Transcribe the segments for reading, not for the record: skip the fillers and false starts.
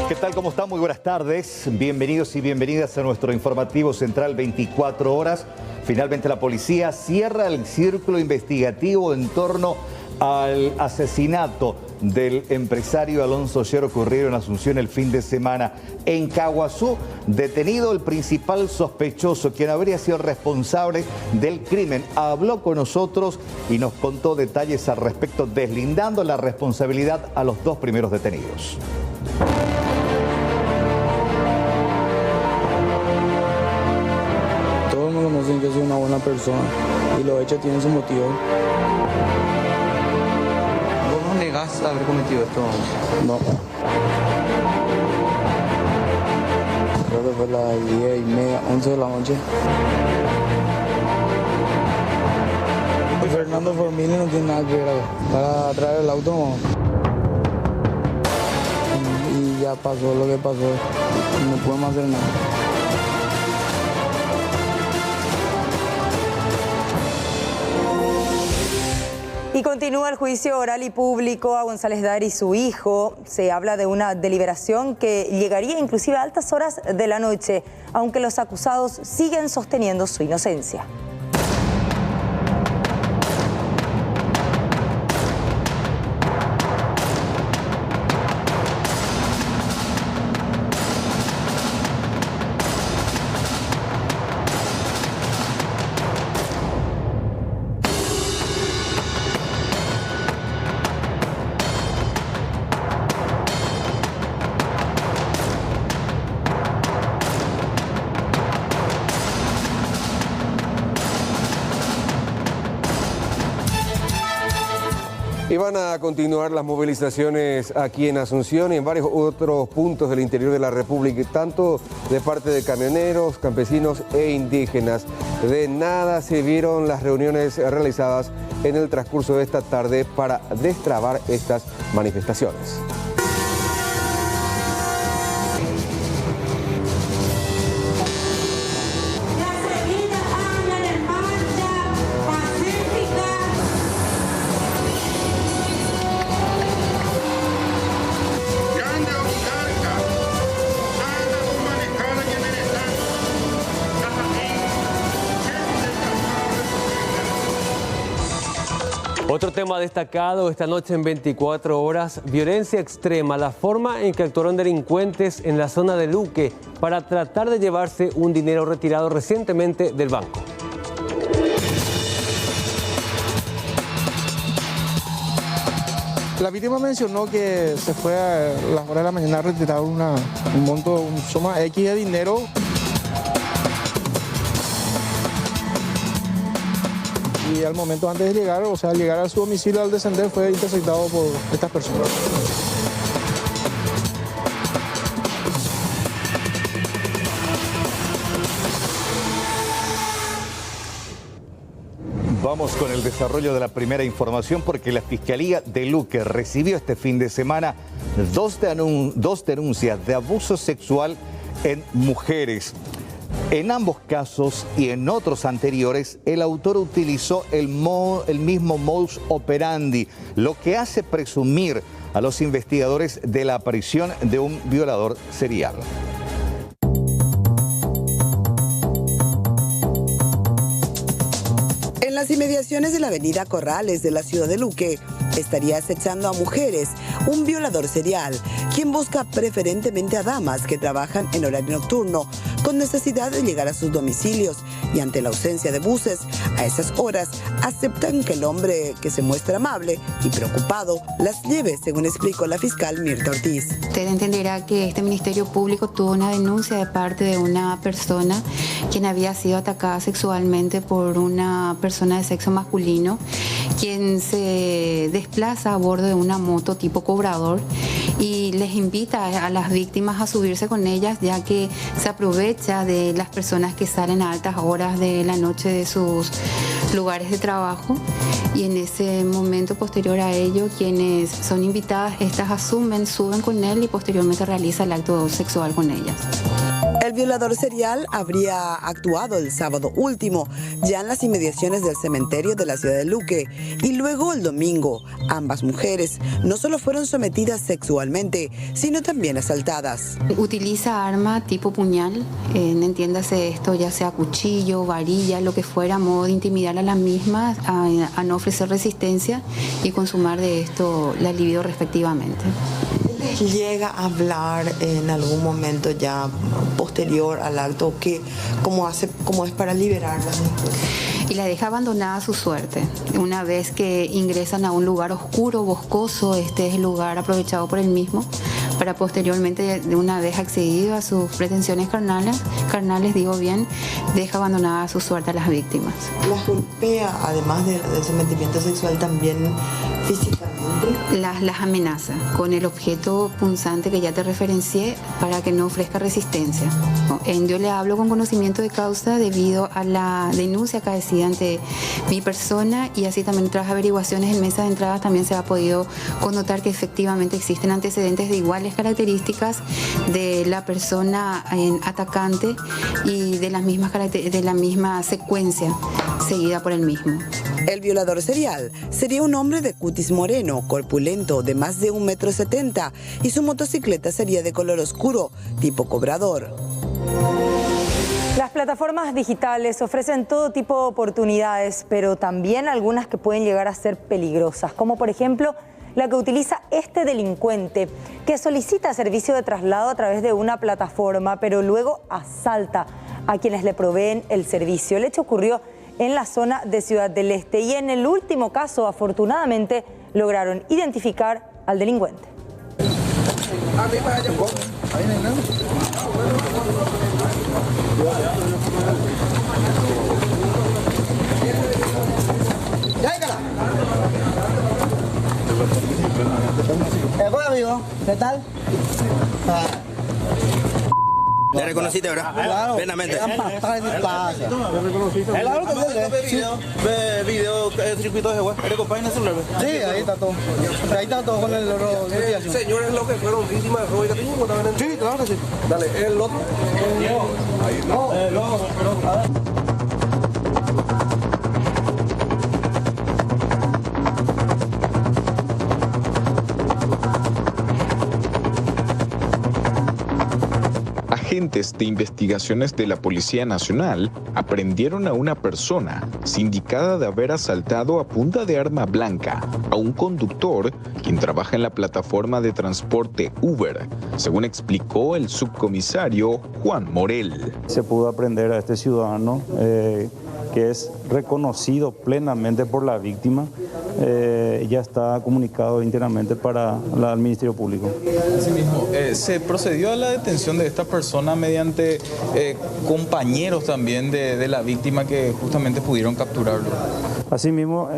¿Qué tal? ¿Cómo están? Muy buenas tardes. Bienvenidos y bienvenidas a nuestro informativo central 24 horas. Finalmente la policía cierra el círculo investigativo en torno al asesinato del empresario Alonso Oller ocurrido en Asunción el fin de semana. En Caguazú, detenido el principal sospechoso, quien habría sido responsable del crimen, habló con nosotros y nos contó detalles al respecto, deslindando la responsabilidad a los dos primeros detenidos. Todos me conocen que soy una buena persona y los hechos tienen su motivo. ¿Vos no negás haber cometido esto? No. Creo que fue las 10:30, 11 de la noche. Fernando Formini no tiene nada que ver para traer el auto. No. Y ya pasó lo que pasó. No podemos hacer nada. Y continúa el juicio oral y público a González Dar y su hijo. Se habla de una deliberación que llegaría inclusive a altas horas de la noche, aunque los acusados siguen sosteniendo su inocencia. Y van a continuar las movilizaciones aquí en Asunción y en varios otros puntos del interior de la República, tanto de parte de camioneros, campesinos e indígenas. De nada sirvieron las reuniones realizadas en el transcurso de esta tarde para destrabar estas manifestaciones. Otro tema destacado esta noche en 24 horas, violencia extrema, la forma en que actuaron delincuentes en la zona de Luque para tratar de llevarse un dinero retirado recientemente del banco. La víctima mencionó que se fue a las horas de la mañana a retirar un monto, una suma X de dinero. Y al momento antes de llegar, o sea, al llegar a su domicilio, al descender, fue interceptado por estas personas. Vamos con el desarrollo de la primera información porque la Fiscalía de Luque recibió este fin de semana dos denuncias de abuso sexual en mujeres. En ambos casos y en otros anteriores, el autor utilizó el mismo modus operandi, lo que hace presumir a los investigadores de la aparición de un violador serial. En las inmediaciones de la avenida Corrales de la ciudad de Luque, estaría acechando a mujeres, un violador serial, quien busca preferentemente a damas que trabajan en horario nocturno, con necesidad de llegar a sus domicilios y ante la ausencia de buses, a esas horas aceptan que el hombre, que se muestra amable y preocupado, las lleve, según explicó la fiscal Mirta Ortiz. Usted entenderá que este Ministerio Público tuvo una denuncia de parte de una persona quien había sido atacada sexualmente por una persona de sexo masculino, quien se desplaza a bordo de una moto tipo cobrador y les invita a las víctimas a subirse con ellas, ya que se aprovecha de las personas que salen a altas horas de la noche de sus lugares de trabajo, y en ese momento posterior a ello, quienes son invitadas, estas asumen, suben con él y posteriormente realiza el acto sexual con ellas. El El violador serial habría actuado el sábado último, ya en las inmediaciones del cementerio de la ciudad de Luque, y luego el domingo. Ambas mujeres no solo fueron sometidas sexualmente, sino también asaltadas. Utiliza arma tipo puñal, entiéndase esto, ya sea cuchillo, varilla, lo que fuera, a modo de intimidar a las mismas, a no ofrecer resistencia y consumar de esto la libido respectivamente. ¿Llega a hablar en algún momento ya posterior al acto cómo es para liberarlas después? Y la deja abandonada a su suerte. Una vez que ingresan a un lugar oscuro, boscoso, este es el lugar aprovechado por él mismo, para posteriormente, de una vez accedido a sus pretensiones carnales digo bien, deja abandonada a su suerte a las víctimas. ¿Las golpea, además del sometimiento sexual, también físicamente? Las amenaza con el objeto punzante que ya te referencié para que no ofrezca resistencia. Yo le hablo con conocimiento de causa debido a la denuncia acaecida ante mi persona, y así también tras averiguaciones en mesa de entrada también se ha podido connotar que efectivamente existen antecedentes de iguales características de la persona atacante y de la misma secuencia seguida por el mismo. El violador serial sería un hombre de cutis moreno, corpulento, de más de 1,70 m, y su motocicleta sería de color oscuro, tipo cobrador. Las plataformas digitales ofrecen todo tipo de oportunidades, pero también algunas que pueden llegar a ser peligrosas, como por ejemplo la que utiliza este delincuente, que solicita servicio de traslado a través de una plataforma, pero luego asalta a quienes le proveen el servicio. El hecho ocurrió en la zona de Ciudad del Este y en el último caso, afortunadamente, lograron identificar al delincuente. Hola amigo, ¿qué tal? ¿Le reconociste, verdad? Claro. Plenamente. ¿Le reconociste? Claro que sí. Ve video, circuito de web. ¿Eres compañero de celular? Sí, ahí está todo. Ahí está todo con el oro. Señores, los que fueron víctimas de robo y catino, sí, claro que sí. Dale, el otro. Ahí no. A ver. Agentes de investigaciones de la Policía Nacional aprendieron a una persona sindicada de haber asaltado a punta de arma blanca a un conductor quien trabaja en la plataforma de transporte Uber, según explicó el subcomisario Juan Morel. Se pudo aprender a este ciudadano que es reconocido plenamente por la víctima, ya está comunicado internamente para el Ministerio Público. Asimismo, se procedió a la detención de esta persona mediante compañeros también de la víctima que justamente pudieron capturarlo. Asimismo,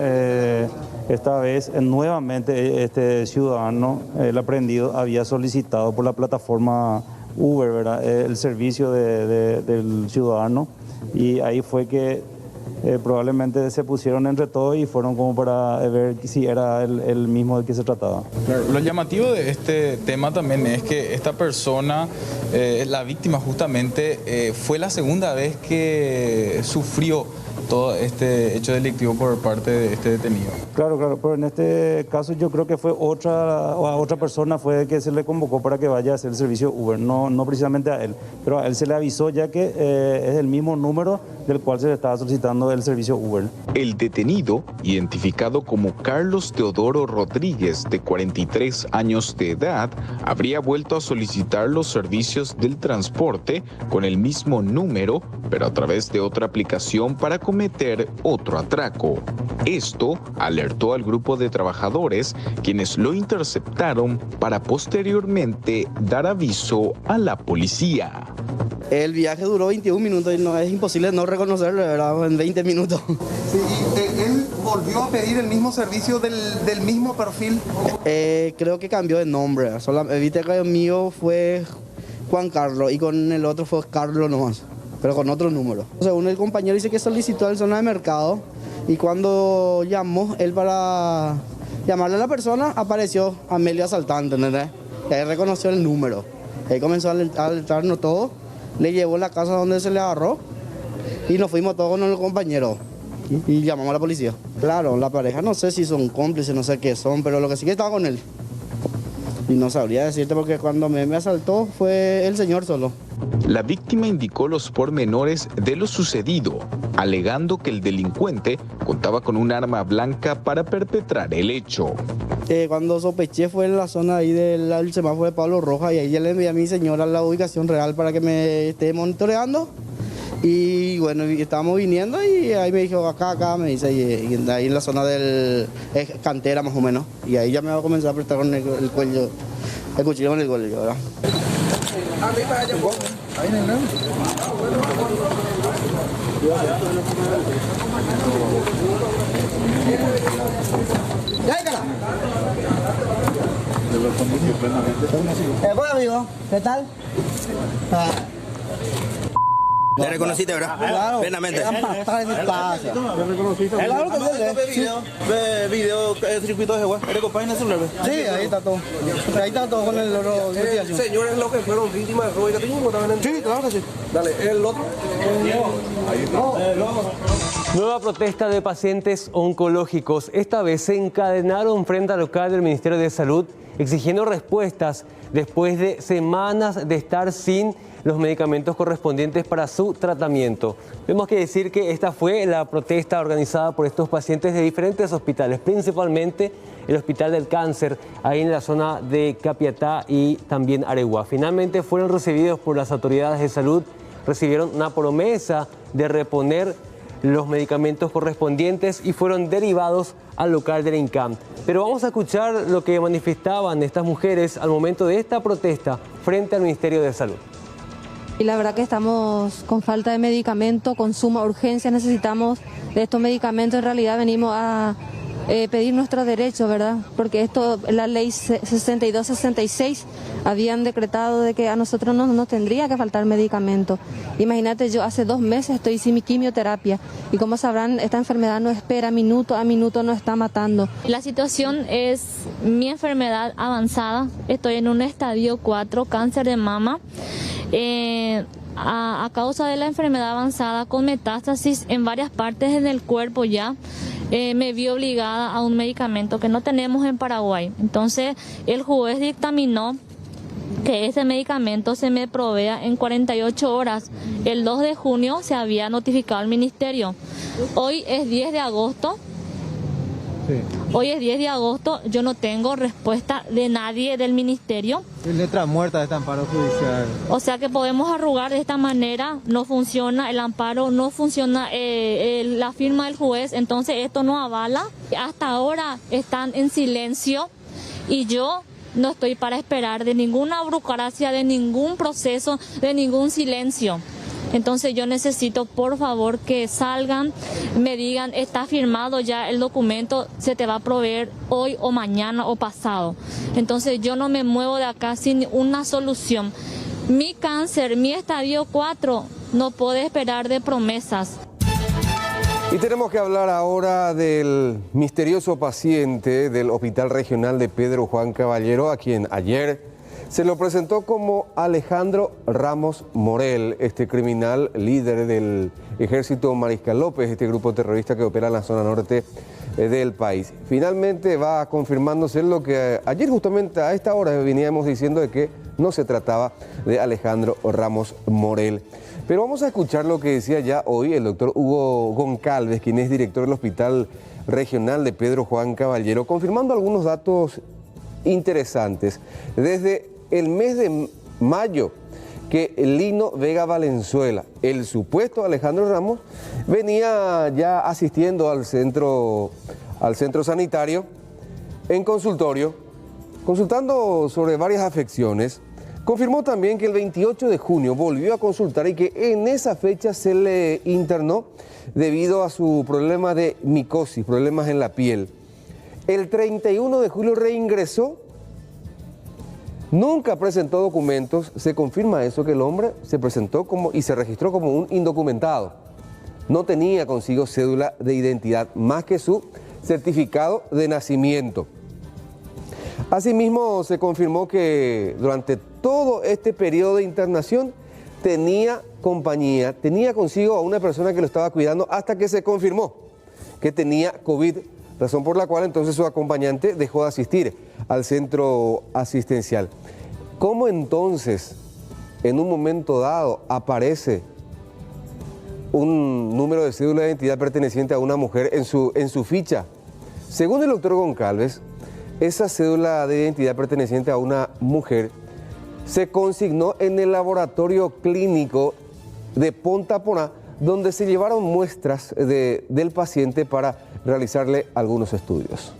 esta vez nuevamente este ciudadano, el aprendido, había solicitado por la plataforma Uber, ¿verdad?, el servicio del ciudadano, y ahí fue que probablemente se pusieron entre todos y fueron como para ver si era el mismo del que se trataba. Claro, lo llamativo de este tema también es que esta persona, la víctima justamente, fue la segunda vez que sufrió todo este hecho delictivo por parte de este detenido. Claro, pero en este caso yo creo que fue otra persona fue que se le convocó para que vaya a hacer el servicio Uber, no precisamente a él, pero a él se le avisó ya que es el mismo número del cual se le estaba solicitando el servicio Uber. El detenido, identificado como Carlos Teodoro Rodríguez, de 43 años de edad, habría vuelto a solicitar los servicios del transporte con el mismo número, pero a través de otra aplicación para cometer otro atraco. Esto alertó al grupo de trabajadores, quienes lo interceptaron para posteriormente dar aviso a la policía. El viaje duró 21 minutos y no es imposible no reconocerlo, ¿verdad?, en 20 minutos. Sí, ¿y él volvió a pedir el mismo servicio del mismo perfil? Creo que cambió de nombre. Viste que el mío fue Juan Carlos y con el otro fue Carlos nomás, pero con otro número. Según el compañero dice que solicitó en zona de mercado y cuando llamó él para llamarle a la persona apareció Amelio asaltante, ¿entendés? Y ahí reconoció el número. Ahí comenzó a alertarnos todo le llevó a la casa donde se le agarró y nos fuimos todos con el compañero y llamamos a la policía. Claro, la pareja no sé si son cómplices, no sé qué son, pero lo que sí que estaba con él. Y no sabría decirte porque cuando me asaltó fue el señor solo. La víctima indicó los pormenores de lo sucedido, alegando que el delincuente contaba con un arma blanca para perpetrar el hecho. Cuando sospeché fue en la zona ahí del semáforo de Pablo Rojas y ahí ya le envié a mi señora la ubicación real para que me esté monitoreando. Y bueno, estábamos viniendo y ahí me dijo acá, me dice, y ahí en la zona del cantera más o menos. Y ahí ya me va a comenzar a apretar con el cuello, el cuchillo con el cuello, ¿verdad? Ahí no hay nada. Bueno, amigo, ¿qué tal? ¿Le reconociste, verdad? Claro. Plenamente. ¿Le reconociste? Claro que sí. Ve video, circuito de Jehová. ¿Eres compañero de celular? Sí, ahí está todo. Ahí está todo con el oro de investigación. Señores, los que fueron víctimas de robo y catrismo también. Sí, claro que sí. Dale, el otro. Nueva protesta de pacientes oncológicos. Esta vez se encadenaron frente al local del Ministerio de Salud exigiendo respuestas después de semanas de estar sin los medicamentos correspondientes para su tratamiento. Tenemos que decir que esta fue la protesta organizada por estos pacientes de diferentes hospitales, principalmente el Hospital del Cáncer, ahí en la zona de Capiatá y también Areguá. Finalmente fueron recibidos por las autoridades de salud, recibieron una promesa de reponer los medicamentos correspondientes y fueron derivados al local del INCAM. Pero vamos a escuchar lo que manifestaban estas mujeres al momento de esta protesta frente al Ministerio de Salud. Y la verdad que estamos con falta de medicamento, con suma urgencia, necesitamos de estos medicamentos. En realidad venimos a pedir nuestros derechos, ¿verdad? Porque esto, la ley 6266 habían decretado de que a nosotros no nos tendría que faltar medicamento. Imagínate, yo hace 2 meses estoy sin mi quimioterapia y como sabrán, esta enfermedad no espera, minuto a minuto nos está matando. La situación es mi enfermedad avanzada, estoy en un estadio 4, cáncer de mama. A causa de la enfermedad avanzada con metástasis en varias partes del cuerpo ya, me vi obligada a un medicamento que no tenemos en Paraguay. Entonces el juez dictaminó que ese medicamento se me provea en 48 horas. El 2 de junio se había notificado al ministerio. Hoy es 10 de agosto. Hoy es 10 de agosto, yo no tengo respuesta de nadie del ministerio. Es letra muerta de este amparo judicial. O sea que podemos arrugar de esta manera, no funciona el amparo, no funciona la firma del juez, entonces esto no avala. Hasta ahora están en silencio y yo no estoy para esperar de ninguna burocracia, de ningún proceso, de ningún silencio. Entonces yo necesito, por favor, que salgan, me digan, está firmado ya el documento, se te va a proveer hoy o mañana o pasado. Entonces yo no me muevo de acá sin una solución. Mi cáncer, mi estadio 4, no puede esperar de promesas. Y tenemos que hablar ahora del misterioso paciente del Hospital Regional de Pedro Juan Caballero, a quien ayer se lo presentó como Alejandro Ramos Morel, este criminal líder del Ejército Mariscal López, este grupo terrorista que opera en la zona norte del país. Finalmente va confirmándose lo que ayer justamente a esta hora veníamos diciendo de que no se trataba de Alejandro Ramos Morel. Pero vamos a escuchar lo que decía ya hoy el doctor Hugo Goncalves, quien es director del Hospital Regional de Pedro Juan Caballero, confirmando algunos datos interesantes. Desde el mes de mayo que Lino Vega Valenzuela, el supuesto Alejandro Ramos, venía ya asistiendo al centro sanitario en consultorio, consultando sobre varias afecciones. Confirmó también que el 28 de junio volvió a consultar y que en esa fecha se le internó debido a su problema de micosis, problemas en la piel. El 31 de julio reingresó. Nunca presentó documentos, se confirma eso, que el hombre se presentó y se registró como un indocumentado. No tenía consigo cédula de identidad, más que su certificado de nacimiento. Asimismo, se confirmó que durante todo este periodo de internación tenía compañía, tenía consigo a una persona que lo estaba cuidando hasta que se confirmó que tenía COVID, razón por la cual entonces su acompañante dejó de asistir al centro asistencial. ¿Cómo entonces, en un momento dado, aparece un número de cédula de identidad perteneciente a una mujer en su ficha? Según el doctor Goncalves, esa cédula de identidad perteneciente a una mujer se consignó en el laboratorio clínico de Ponta Porá, donde se llevaron muestras del paciente para realizarle algunos estudios.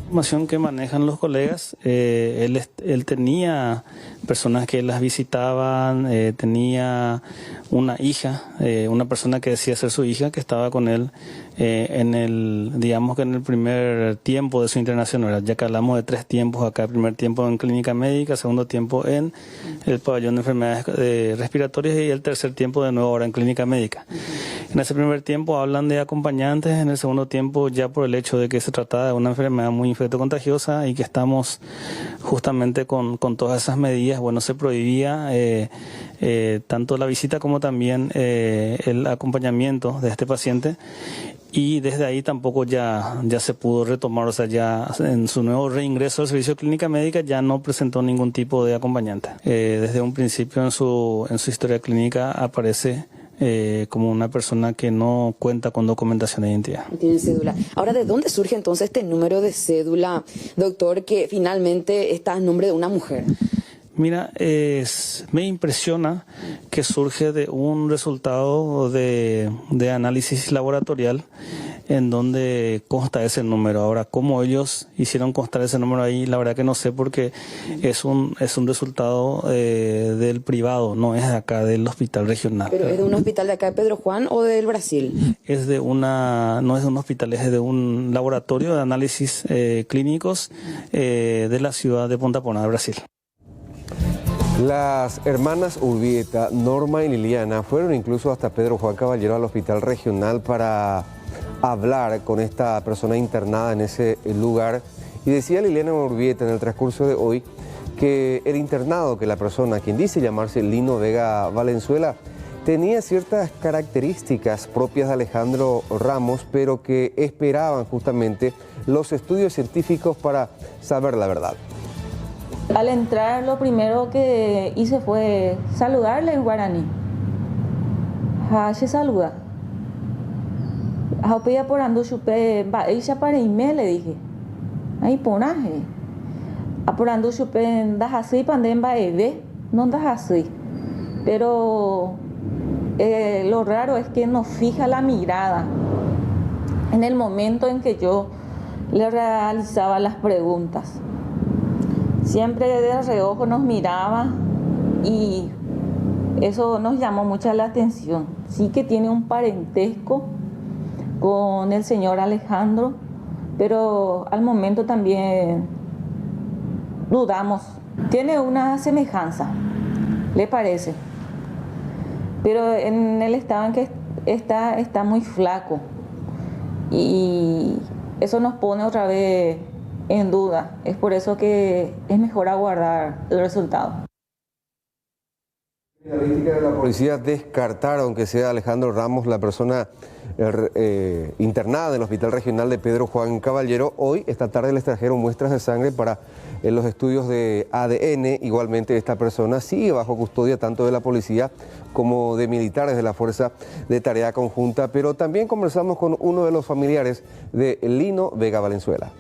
Información que manejan los colegas, él tenía personas que las visitaban, tenía una hija, una persona que decía ser su hija, que estaba con él digamos que en el primer tiempo de su internación, ya que hablamos de 3 tiempos acá: primer tiempo en clínica médica, segundo tiempo en el pabellón de enfermedades respiratorias y el tercer tiempo de nuevo ahora en clínica médica. En ese primer tiempo hablan de acompañantes, en el segundo tiempo ya por el hecho de que se trataba de una enfermedad muy infectocontagiosa y que estamos justamente con todas esas medidas, bueno, se prohibía tanto la visita como también el acompañamiento de este paciente. Y desde ahí tampoco ya se pudo retomar, o sea, ya en su nuevo reingreso al servicio de clínica médica ya no presentó ningún tipo de acompañante. Desde un principio en su historia clínica aparece como una persona que no cuenta con documentación de identidad. No tiene cédula. Ahora, ¿de dónde surge entonces este número de cédula, doctor, que finalmente está a nombre de una mujer? Mira, me impresiona que surge de un resultado de análisis laboratorial en donde consta ese número. Ahora, cómo ellos hicieron constar ese número ahí, la verdad que no sé, porque es un resultado del privado, no es de acá del hospital regional. ¿Pero es de un hospital de acá de Pedro Juan o del Brasil? No es de un hospital, es de un laboratorio de análisis clínicos de la ciudad de Ponta Porá, Brasil. Las hermanas Urbieta, Norma y Liliana, fueron incluso hasta Pedro Juan Caballero al hospital regional para hablar con esta persona internada en ese lugar. Y decía Liliana Urbieta en el transcurso de hoy que el internado, que la persona, quien dice llamarse Lino Vega Valenzuela, tenía ciertas características propias de Alejandro Ramos, pero que esperaban justamente los estudios científicos para saber la verdad. Al entrar, lo primero que hice fue saludarle en guaraní. Se saluda. Haupia por ando chupe, ella para ime le dije. Ahí ponaje. Por ando chupe, das así, pandem baebe, no das así. Pero lo raro es que nos fija la mirada en el momento en que yo le realizaba las preguntas. Siempre de reojo nos miraba y eso nos llamó mucho la atención. Sí que tiene un parentesco con el señor Alejandro, pero al momento también dudamos. Tiene una semejanza, le parece, pero en el estado en que está muy flaco y eso nos pone otra vez en duda. Es por eso que es mejor aguardar el resultado. La crítica de la policía descartaron que sea Alejandro Ramos la persona internada en el Hospital Regional de Pedro Juan Caballero. Hoy, esta tarde, les trajeron muestras de sangre para los estudios de ADN. Igualmente, esta persona sigue bajo custodia tanto de la policía como de militares de la Fuerza de Tarea Conjunta. Pero también conversamos con uno de los familiares de Lino Vega Valenzuela.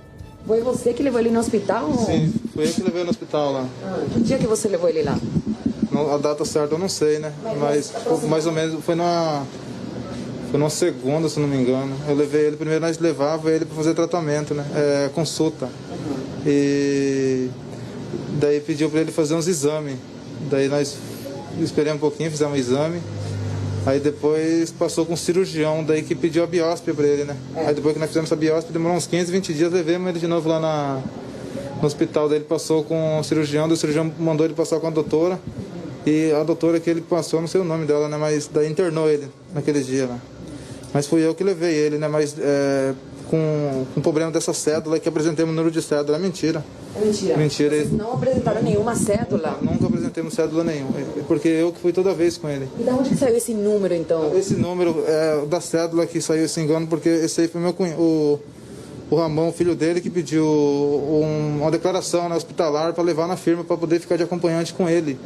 Foi você que levou ele no hospital? Sim, foi eu que levei no hospital lá. Que dia que você levou ele lá? A data certa eu não sei, né? Mas mais ou menos foi numa segunda, se não me engano. Eu levei ele, primeiro nós levava ele para fazer tratamento, né? Consulta. E daí pediu para ele fazer uns exames. Daí nós esperamos um pouquinho, fizemos um exame. Aí depois passou com um cirurgião, daí que pediu a biópsia para ele, né? Aí depois que nós fizemos essa biópsia, demorou uns 15, 20 dias, levamos ele de novo lá no hospital. Daí ele passou com o cirurgião mandou ele passar com a doutora. E a doutora que ele passou, não sei o nome dela, né? Mas daí internou ele naquele dia lá. Mas fui eu que levei ele, né? Mas com um problema dessa cédula que apresentei o número de cédula. É mentira. É mentira? Mentira. Vocês não apresentaram nenhuma cédula? Nunca apresentei. temos cédula nenhuma, porque eu que fui toda vez com ele. E de onde que saiu esse número, então? Esse número é da cédula que saiu esse engano, porque esse aí foi meu cunhado, o Ramon, filho dele, que pediu uma declaração, né, hospitalar para levar na firma para poder ficar de acompanhante com ele.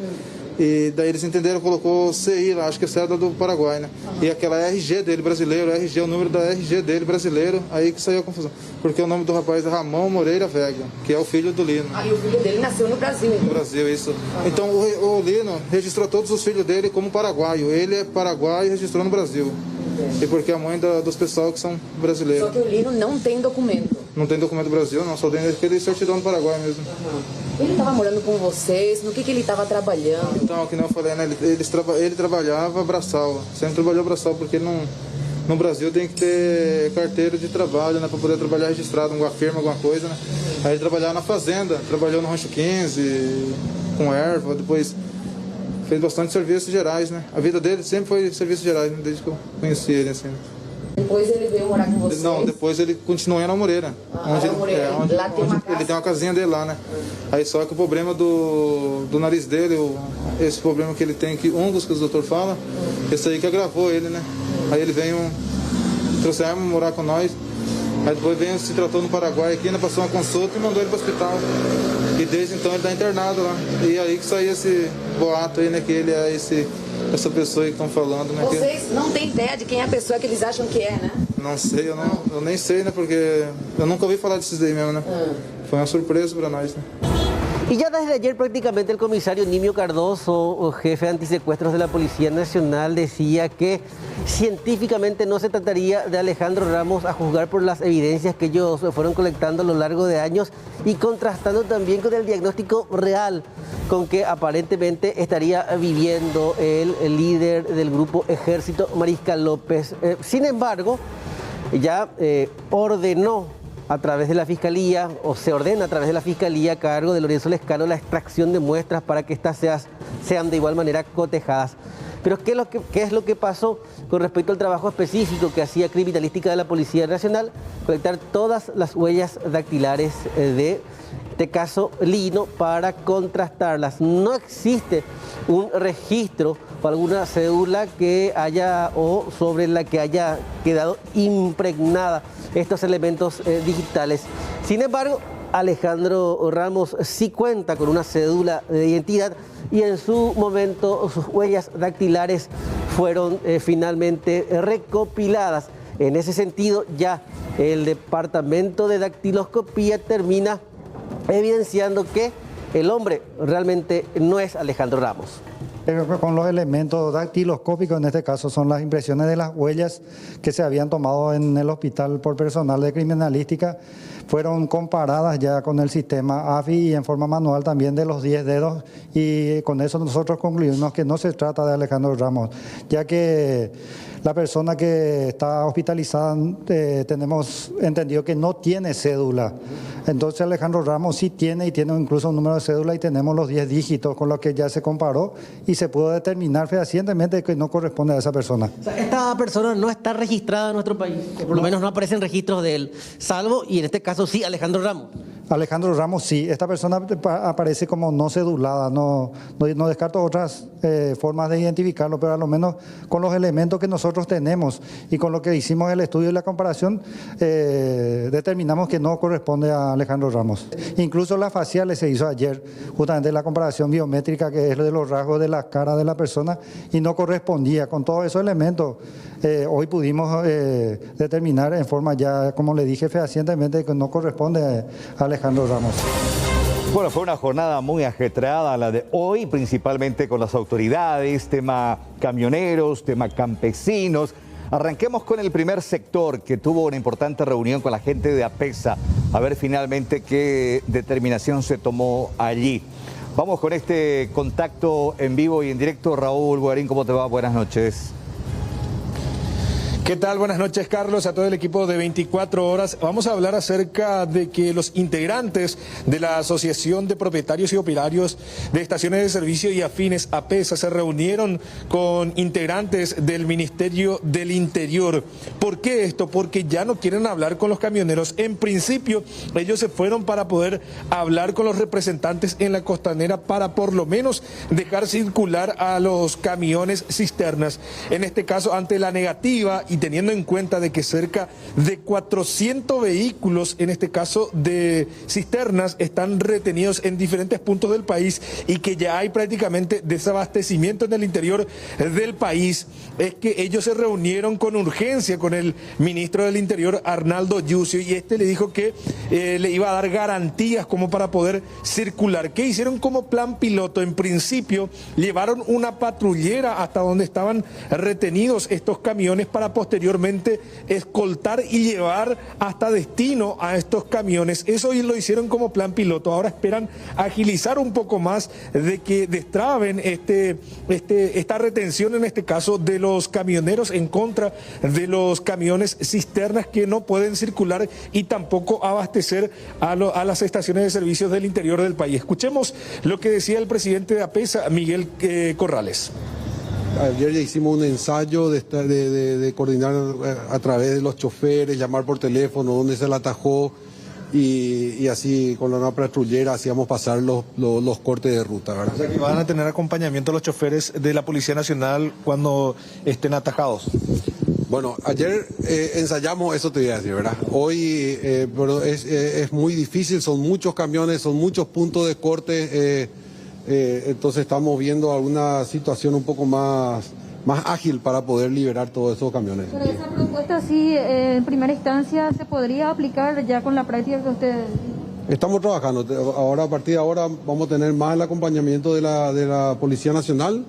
E daí eles entenderam, colocou CI lá, acho que é cédula do Paraguai, né? E aquela RG dele brasileiro, RG, o número da RG dele brasileiro, aí que saiu a confusão. Porque o nome do rapaz é Ramon Moreira Vega, que é o filho do Lino. Ah, e o filho dele nasceu no Brasil, então? No Brasil, isso. Então o Lino registrou todos os filhos dele como paraguaio. Ele é paraguaio e registrou no Brasil. E porque a mãe dos pessoal que são brasileiros. Só que o Lino não tem documento. Não tem documento do Brasil, não, só tem aquele certidão do Paraguai mesmo. Ele estava morando com vocês? No que ele estava trabalhando? Então, que não eu falei, né? Ele trabalhava braçal, sempre trabalhou braçal, porque no Brasil tem que ter carteira de trabalho, né? Para poder trabalhar registrado, alguma firma, alguma coisa, né? Aí ele trabalhava na fazenda, trabalhou no Rancho 15, com erva, depois fez bastante serviços gerais, né? A vida dele sempre foi serviços gerais, né? Desde que eu conheci ele, assim. Depois ele veio morar com vocês? Não, depois ele continuou em Ana Moreira. Onde lá tem uma casa. Ele tem uma casinha dele lá, né? Aí só que o problema do nariz dele, esse problema que ele tem, que hongos que o doutor fala, esse aí que agravou ele, né? Aí ele veio, trouxemos morar com nós, aí depois veio, se tratou no Paraguai aqui, né? Passou uma consulta e mandou ele para o hospital. E desde então ele está internado lá. E aí que saiu esse boato aí, né? Que ele é essa pessoa aí que estão falando, né? Vocês não têm ideia de quem é a pessoa que eles acham que é, né? Não sei, eu nem sei, né? Porque eu nunca ouvi falar desses daí mesmo, né? Foi uma surpresa para nós, né? Y ya desde ayer prácticamente el comisario Nimio Cardoso, jefe de antisecuestros de la Policía Nacional, decía que científicamente no se trataría de Alejandro Ramos a juzgar por las evidencias que ellos fueron colectando a lo largo de años y contrastando también con el diagnóstico real con que aparentemente estaría viviendo el líder del grupo Ejército, Mariscal López. Sin embargo, ya ordenó a través de la Fiscalía, o se ordena a través de la Fiscalía a cargo de Lorenzo Lescano la extracción de muestras para que estas sean de igual manera cotejadas. Pero ¿qué es lo que pasó con respecto al trabajo específico que hacía Criminalística de la Policía Nacional? Colectar todas las huellas dactilares de este caso Lino para contrastarlas. No existe un registro o alguna cédula que haya o sobre la que haya quedado impregnada estos elementos digitales. Sin embargo, Alejandro Ramos sí cuenta con una cédula de identidad y en su momento sus huellas dactilares fueron finalmente recopiladas. En ese sentido, ya el Departamento de Dactiloscopía termina evidenciando que el hombre realmente no es Alejandro Ramos. Con los elementos dactiloscópicos, en este caso son las impresiones de las huellas que se habían tomado en el hospital por personal de criminalística, fueron comparadas ya con el sistema AFI y en forma manual también de los 10 dedos, y con eso nosotros concluimos que no se trata de Alejandro Ramos, ya que la persona que está hospitalizada tenemos entendido que no tiene cédula. Entonces Alejandro Ramos sí tiene, y tiene incluso un número de cédula, y tenemos los 10 dígitos con los que ya se comparó y se pudo determinar fehacientemente que no corresponde a esa persona. O sea, esta persona no está registrada en nuestro país, o por lo menos no aparecen registros de él, salvo, y en este caso sí, Alejandro Ramos. Alejandro Ramos sí, esta persona aparece como no cedulada, no descarto otras formas de identificarlo, pero a lo menos con los elementos que nosotros tenemos y con lo que hicimos el estudio y la comparación, determinamos que no corresponde a Alejandro Ramos. Incluso las faciales se hizo ayer, justamente la comparación biométrica, que es de los rasgos de la cara de la persona, y no correspondía. Con todos esos elementos, hoy pudimos determinar en forma ya, como le dije, fehacientemente que no corresponde a Alejandro Ramos. Bueno, fue una jornada muy ajetreada la de hoy, principalmente con las autoridades, tema camioneros, tema campesinos. Arranquemos con el primer sector, que tuvo una importante reunión con la gente de APESA, a ver finalmente qué determinación se tomó allí. Vamos con este contacto en vivo y en directo. Raúl Guarín, ¿cómo te va? Buenas noches. ¿Qué tal? Buenas noches, Carlos, a todo el equipo de 24 horas. Vamos a hablar acerca de que los integrantes de la Asociación de Propietarios y Operarios de Estaciones de Servicio y Afines, APESA, se reunieron con integrantes del Ministerio del Interior. ¿Por qué esto? Porque ya no quieren hablar con los camioneros. En principio, ellos se fueron para poder hablar con los representantes en la costanera para por lo menos dejar circular a los camiones cisternas. En este caso, ante la negativa y teniendo en cuenta de que cerca de 400 vehículos, en este caso de cisternas, están retenidos en diferentes puntos del país y que ya hay prácticamente desabastecimiento en el interior del país, es que ellos se reunieron con urgencia con el ministro del Interior, Arnaldo Yucio, y este le dijo que le iba a dar garantías como para poder circular. ¿Qué hicieron como plan piloto? En principio llevaron una patrullera hasta donde estaban retenidos estos camiones para posteriormente escoltar y llevar hasta destino a estos camiones. Eso lo hicieron como plan piloto. Ahora esperan agilizar un poco más de que destraben esta retención, en este caso, de los camioneros en contra de los camiones cisternas que no pueden circular y tampoco abastecer a las estaciones de servicios del interior del país. Escuchemos lo que decía el presidente de APESA, Miguel Corrales. Ayer ya hicimos un ensayo de coordinar a través de los choferes, llamar por teléfono dónde se le atajó y así con la nueva patrullera hacíamos pasar los cortes de ruta, ¿verdad? O sea que van a tener acompañamiento los choferes de la Policía Nacional cuando estén atajados. Bueno, ayer ensayamos, eso te voy a decir, ¿verdad? Hoy pero es muy difícil, son muchos camiones, son muchos puntos de corte. Entonces estamos viendo alguna situación un poco más ágil para poder liberar todos esos camiones. Pero esa propuesta sí, en primera instancia, ¿se podría aplicar ya con la práctica que ustedes...? Estamos trabajando. Ahora, a partir de ahora, vamos a tener más el acompañamiento de la Policía Nacional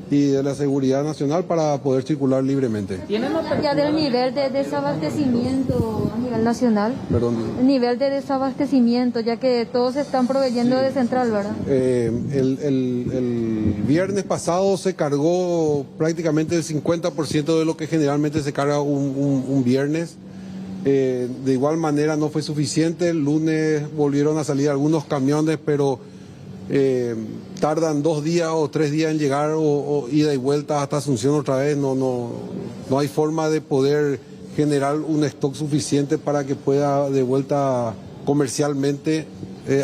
y de la Seguridad Nacional para poder circular libremente. ¿Tienen ya del nivel de desabastecimiento a nivel nacional? Perdón. El nivel de desabastecimiento, ya que todos se están proveyendo de central, ¿verdad? El viernes pasado se cargó prácticamente el 50% de lo que generalmente se carga un viernes. De igual manera no fue suficiente. El lunes volvieron a salir algunos camiones, pero tardan 2 días o 3 días en llegar o ida y vuelta hasta Asunción otra vez. No hay forma de poder generar un stock suficiente para que pueda de vuelta comercialmente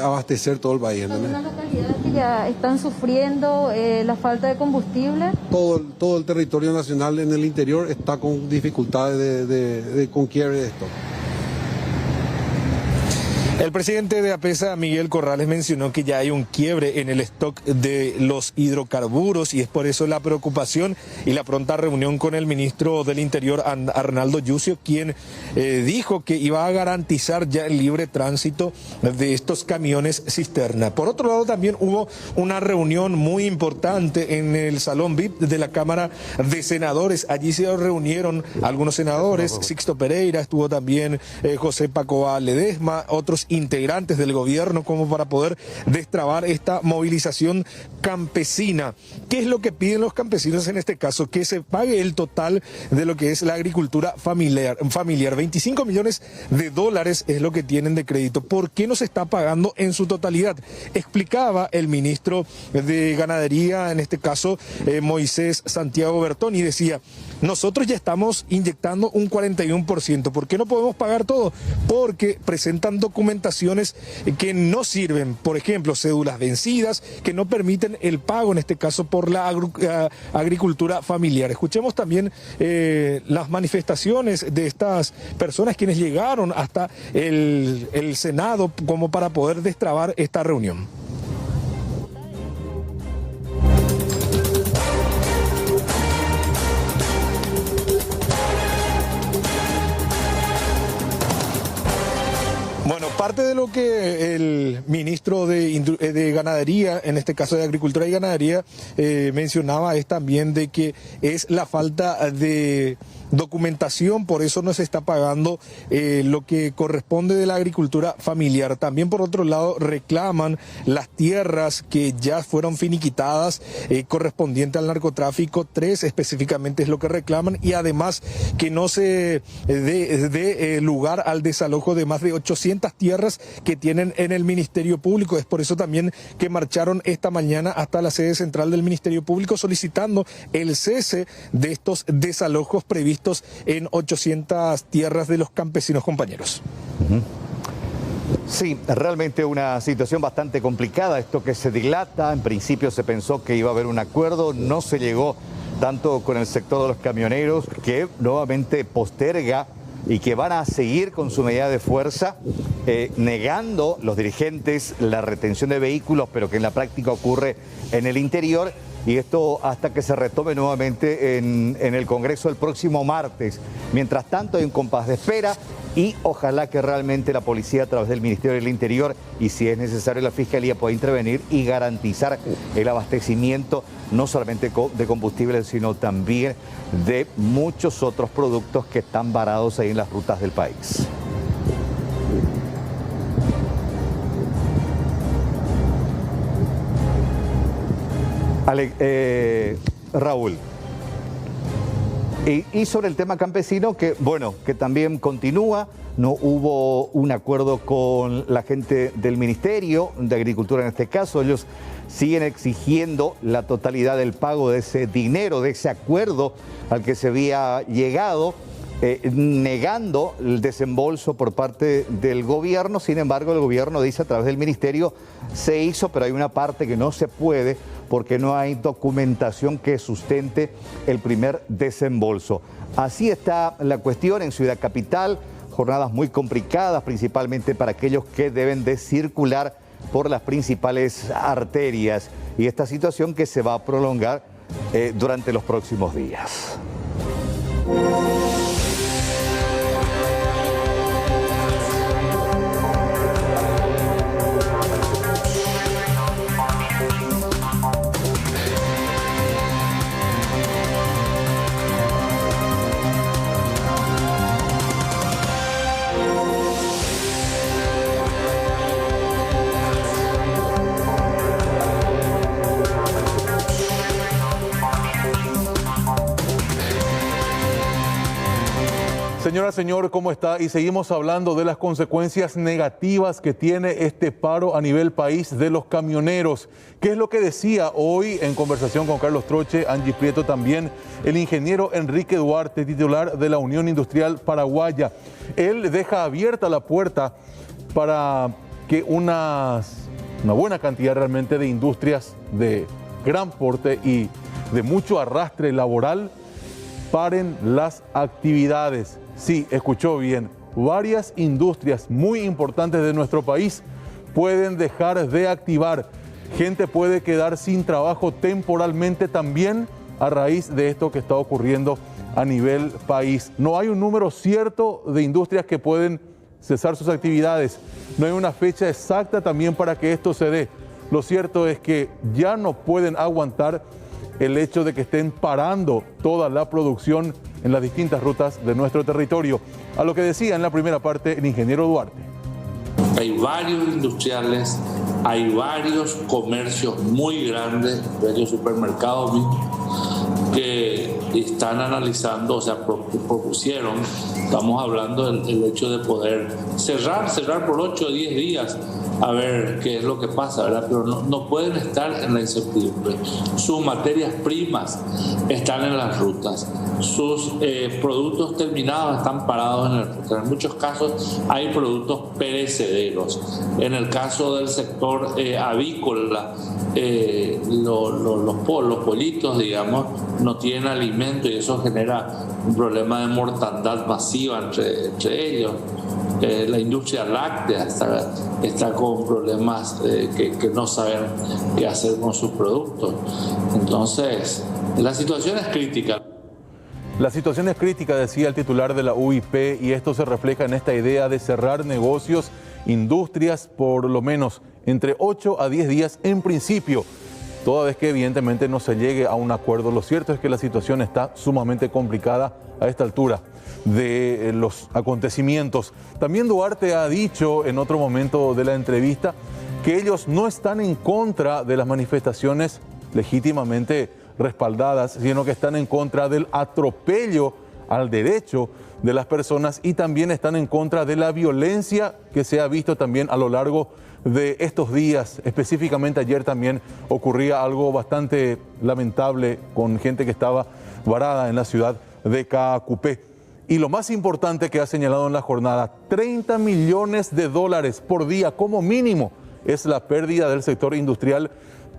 abastecer todo el país. ¿Hay algunas localidades que ya están sufriendo la falta de combustible? Todo el territorio nacional en el interior está con dificultades con quiebre de stock. El presidente de APESA, Miguel Corrales, mencionó que ya hay un quiebre en el stock de los hidrocarburos y es por eso la preocupación y la pronta reunión con el ministro del Interior, Arnaldo Yucio, quien dijo que iba a garantizar ya el libre tránsito de estos camiones cisterna. Por otro lado, también hubo una reunión muy importante en el Salón VIP de la Cámara de Senadores. Allí se reunieron algunos senadores, Sixto Pereira, estuvo también José Pacoa Ledesma, otros integrantes del gobierno, como para poder destrabar esta movilización campesina. ¿Qué es lo que piden los campesinos en este caso? Que se pague el total de lo que es la agricultura familiar. 25 millones de dólares es lo que tienen de crédito. ¿Por qué no se está pagando en su totalidad? Explicaba el ministro de Ganadería, en este caso Moisés Santiago Bertón, y decía: nosotros ya estamos inyectando un 41%. ¿Por qué no podemos pagar todo? Porque presentan documentaciones que no sirven, por ejemplo, cédulas vencidas, que no permiten el pago, en este caso, por la agricultura familiar. Escuchemos también las manifestaciones de estas personas quienes llegaron hasta el Senado como para poder destrabar esta reunión. Bueno, parte de lo que el ministro de Ganadería, en este caso de Agricultura y Ganadería, mencionaba es también de que es la falta de documentación, por eso no se está pagando lo que corresponde de la agricultura familiar. También por otro lado reclaman las tierras que ya fueron finiquitadas correspondiente al narcotráfico, 3 específicamente es lo que reclaman, y además que no se dé lugar al desalojo de más de 800 tierras que tienen en el Ministerio Público. Es por eso también que marcharon esta mañana hasta la sede central del Ministerio Público solicitando el cese de estos desalojos previstos en 800 tierras de los campesinos, compañeros. Sí, realmente una situación bastante complicada, esto que se dilata. En principio se pensó que iba a haber un acuerdo, no se llegó tanto con el sector de los camioneros, que nuevamente posterga y que van a seguir con su medida de fuerza, negando los dirigentes la retención de vehículos, pero que en la práctica ocurre en el interior. Y esto hasta que se retome nuevamente en el Congreso el próximo martes. Mientras tanto hay un compás de espera y ojalá que realmente la policía a través del Ministerio del Interior y si es necesario la Fiscalía pueda intervenir y garantizar el abastecimiento no solamente de combustibles sino también de muchos otros productos que están varados ahí en las rutas del país. Raúl, y sobre el tema campesino, que bueno, que también continúa, no hubo un acuerdo con la gente del Ministerio de Agricultura en este caso, ellos siguen exigiendo la totalidad del pago de ese dinero, de ese acuerdo al que se había llegado, negando el desembolso por parte del gobierno. Sin embargo, el gobierno dice a través del ministerio se hizo, pero hay una parte que no se puede porque no hay documentación que sustente el primer desembolso. Así está la cuestión en Ciudad Capital, jornadas muy complicadas, principalmente para aquellos que deben de circular por las principales arterias, y esta situación que se va a prolongar durante los próximos días. Señora, señor, ¿cómo está? Y seguimos hablando de las consecuencias negativas que tiene este paro a nivel país de los camioneros. ¿Qué es lo que decía hoy en conversación con Carlos Troche, Angie Prieto también, el ingeniero Enrique Duarte, titular de la Unión Industrial Paraguaya? Él deja abierta la puerta para que una buena cantidad realmente de industrias de gran porte y de mucho arrastre laboral paren las actividades. Sí, escuchó bien, varias industrias muy importantes de nuestro país pueden dejar de activar. Gente puede quedar sin trabajo temporalmente también a raíz de esto que está ocurriendo a nivel país. No hay un número cierto de industrias que pueden cesar sus actividades. No hay una fecha exacta también para que esto se dé. Lo cierto es que ya no pueden aguantar el hecho de que estén parando toda la producción en las distintas rutas de nuestro territorio. A lo que decía en la primera parte el ingeniero Duarte. Hay varios industriales, hay varios comercios muy grandes, varios supermercados mismos, que están analizando, o sea, propusieron, estamos hablando del hecho de poder cerrar por 8 o 10 días, a ver qué es lo que pasa, ¿verdad? Pero no pueden estar en la incertidumbre. Sus materias primas están en las rutas, sus productos terminados están parados en las rutas. En muchos casos hay productos perecederos. En el caso del sector avícola, los pollitos, digamos, no tienen alimento y eso genera un problema de mortandad masiva entre ellos. La industria láctea está con problemas que no saben qué hacer con sus productos. Entonces, la situación es crítica. La situación es crítica, decía el titular de la UIP, y esto se refleja en esta idea de cerrar negocios industrias por lo menos entre 8 a 10 días en principio, toda vez que evidentemente no se llegue a un acuerdo. Lo cierto es que la situación está sumamente complicada a esta altura de los acontecimientos. También Duarte ha dicho en otro momento de la entrevista que ellos no están en contra de las manifestaciones legítimamente respaldadas, sino que están en contra del atropello al derecho de las personas y también están en contra de la violencia que se ha visto también a lo largo de estos días. Específicamente ayer también ocurría algo bastante lamentable con gente que estaba varada en la ciudad de Caacupé. Y lo más importante que ha señalado en la jornada, 30 millones de dólares por día como mínimo es la pérdida del sector industrial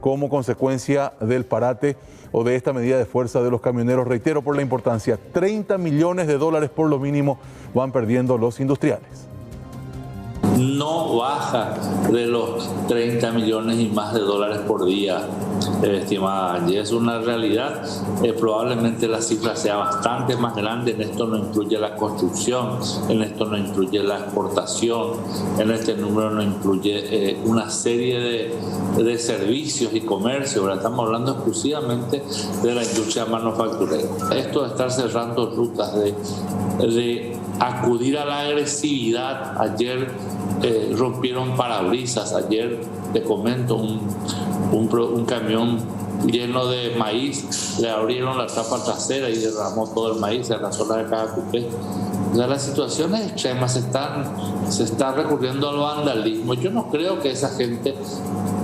como consecuencia del parate o de esta medida de fuerza de los camioneros. Reitero por la importancia, 30 millones de dólares por lo mínimo van perdiendo los industriales. No baja de los 30 millones y más de dólares por día, estimada Angie. Es una realidad. Probablemente la cifra sea bastante más grande. En esto no incluye la construcción, en esto no incluye la exportación, en este número no incluye una serie de servicios y comercio. Ahora estamos hablando exclusivamente de la industria manufacturera. Esto de estar cerrando rutas, de acudir a la agresividad. Ayer rompieron parabrisas. Ayer, te comento, un camión lleno de maíz, le abrieron la tapa trasera y derramó todo el maíz en la zona de Caacupé. O sea, las situaciones extremas se está recurriendo al vandalismo. Yo no creo que esa gente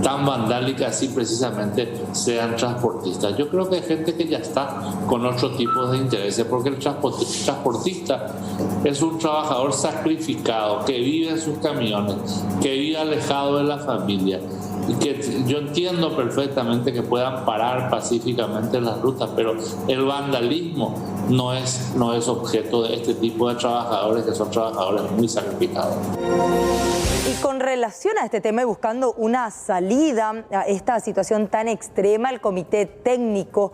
tan vandálica así precisamente sean transportistas. Yo creo que hay gente que ya está con otro tipo de intereses, porque el transportista es un trabajador sacrificado que vive en sus camiones, que vive alejado de la familia, y que yo entiendo perfectamente que puedan parar pacíficamente las rutas, pero el vandalismo no es objeto de este tipo de trabajadores, que son trabajadores muy sacrificados. Y con relación a este tema y buscando una salida a esta situación tan extrema, el Comité Técnico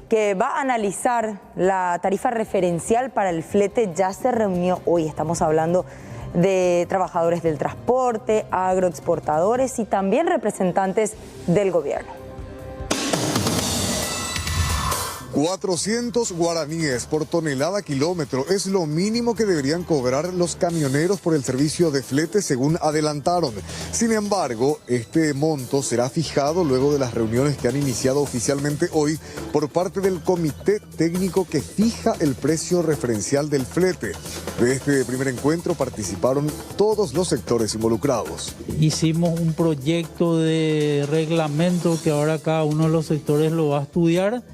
que va a analizar la tarifa referencial para el flete ya se reunió hoy. Estamos hablando de trabajadores del transporte, agroexportadores y también representantes del gobierno. 400 guaraníes por tonelada kilómetro es lo mínimo que deberían cobrar los camioneros por el servicio de flete, según adelantaron. Sin embargo, este monto será fijado luego de las reuniones que han iniciado oficialmente hoy por parte del Comité Técnico que fija el precio referencial del flete. De este primer encuentro participaron todos los sectores involucrados. Hicimos un proyecto de reglamento que ahora cada uno de los sectores lo va a estudiar.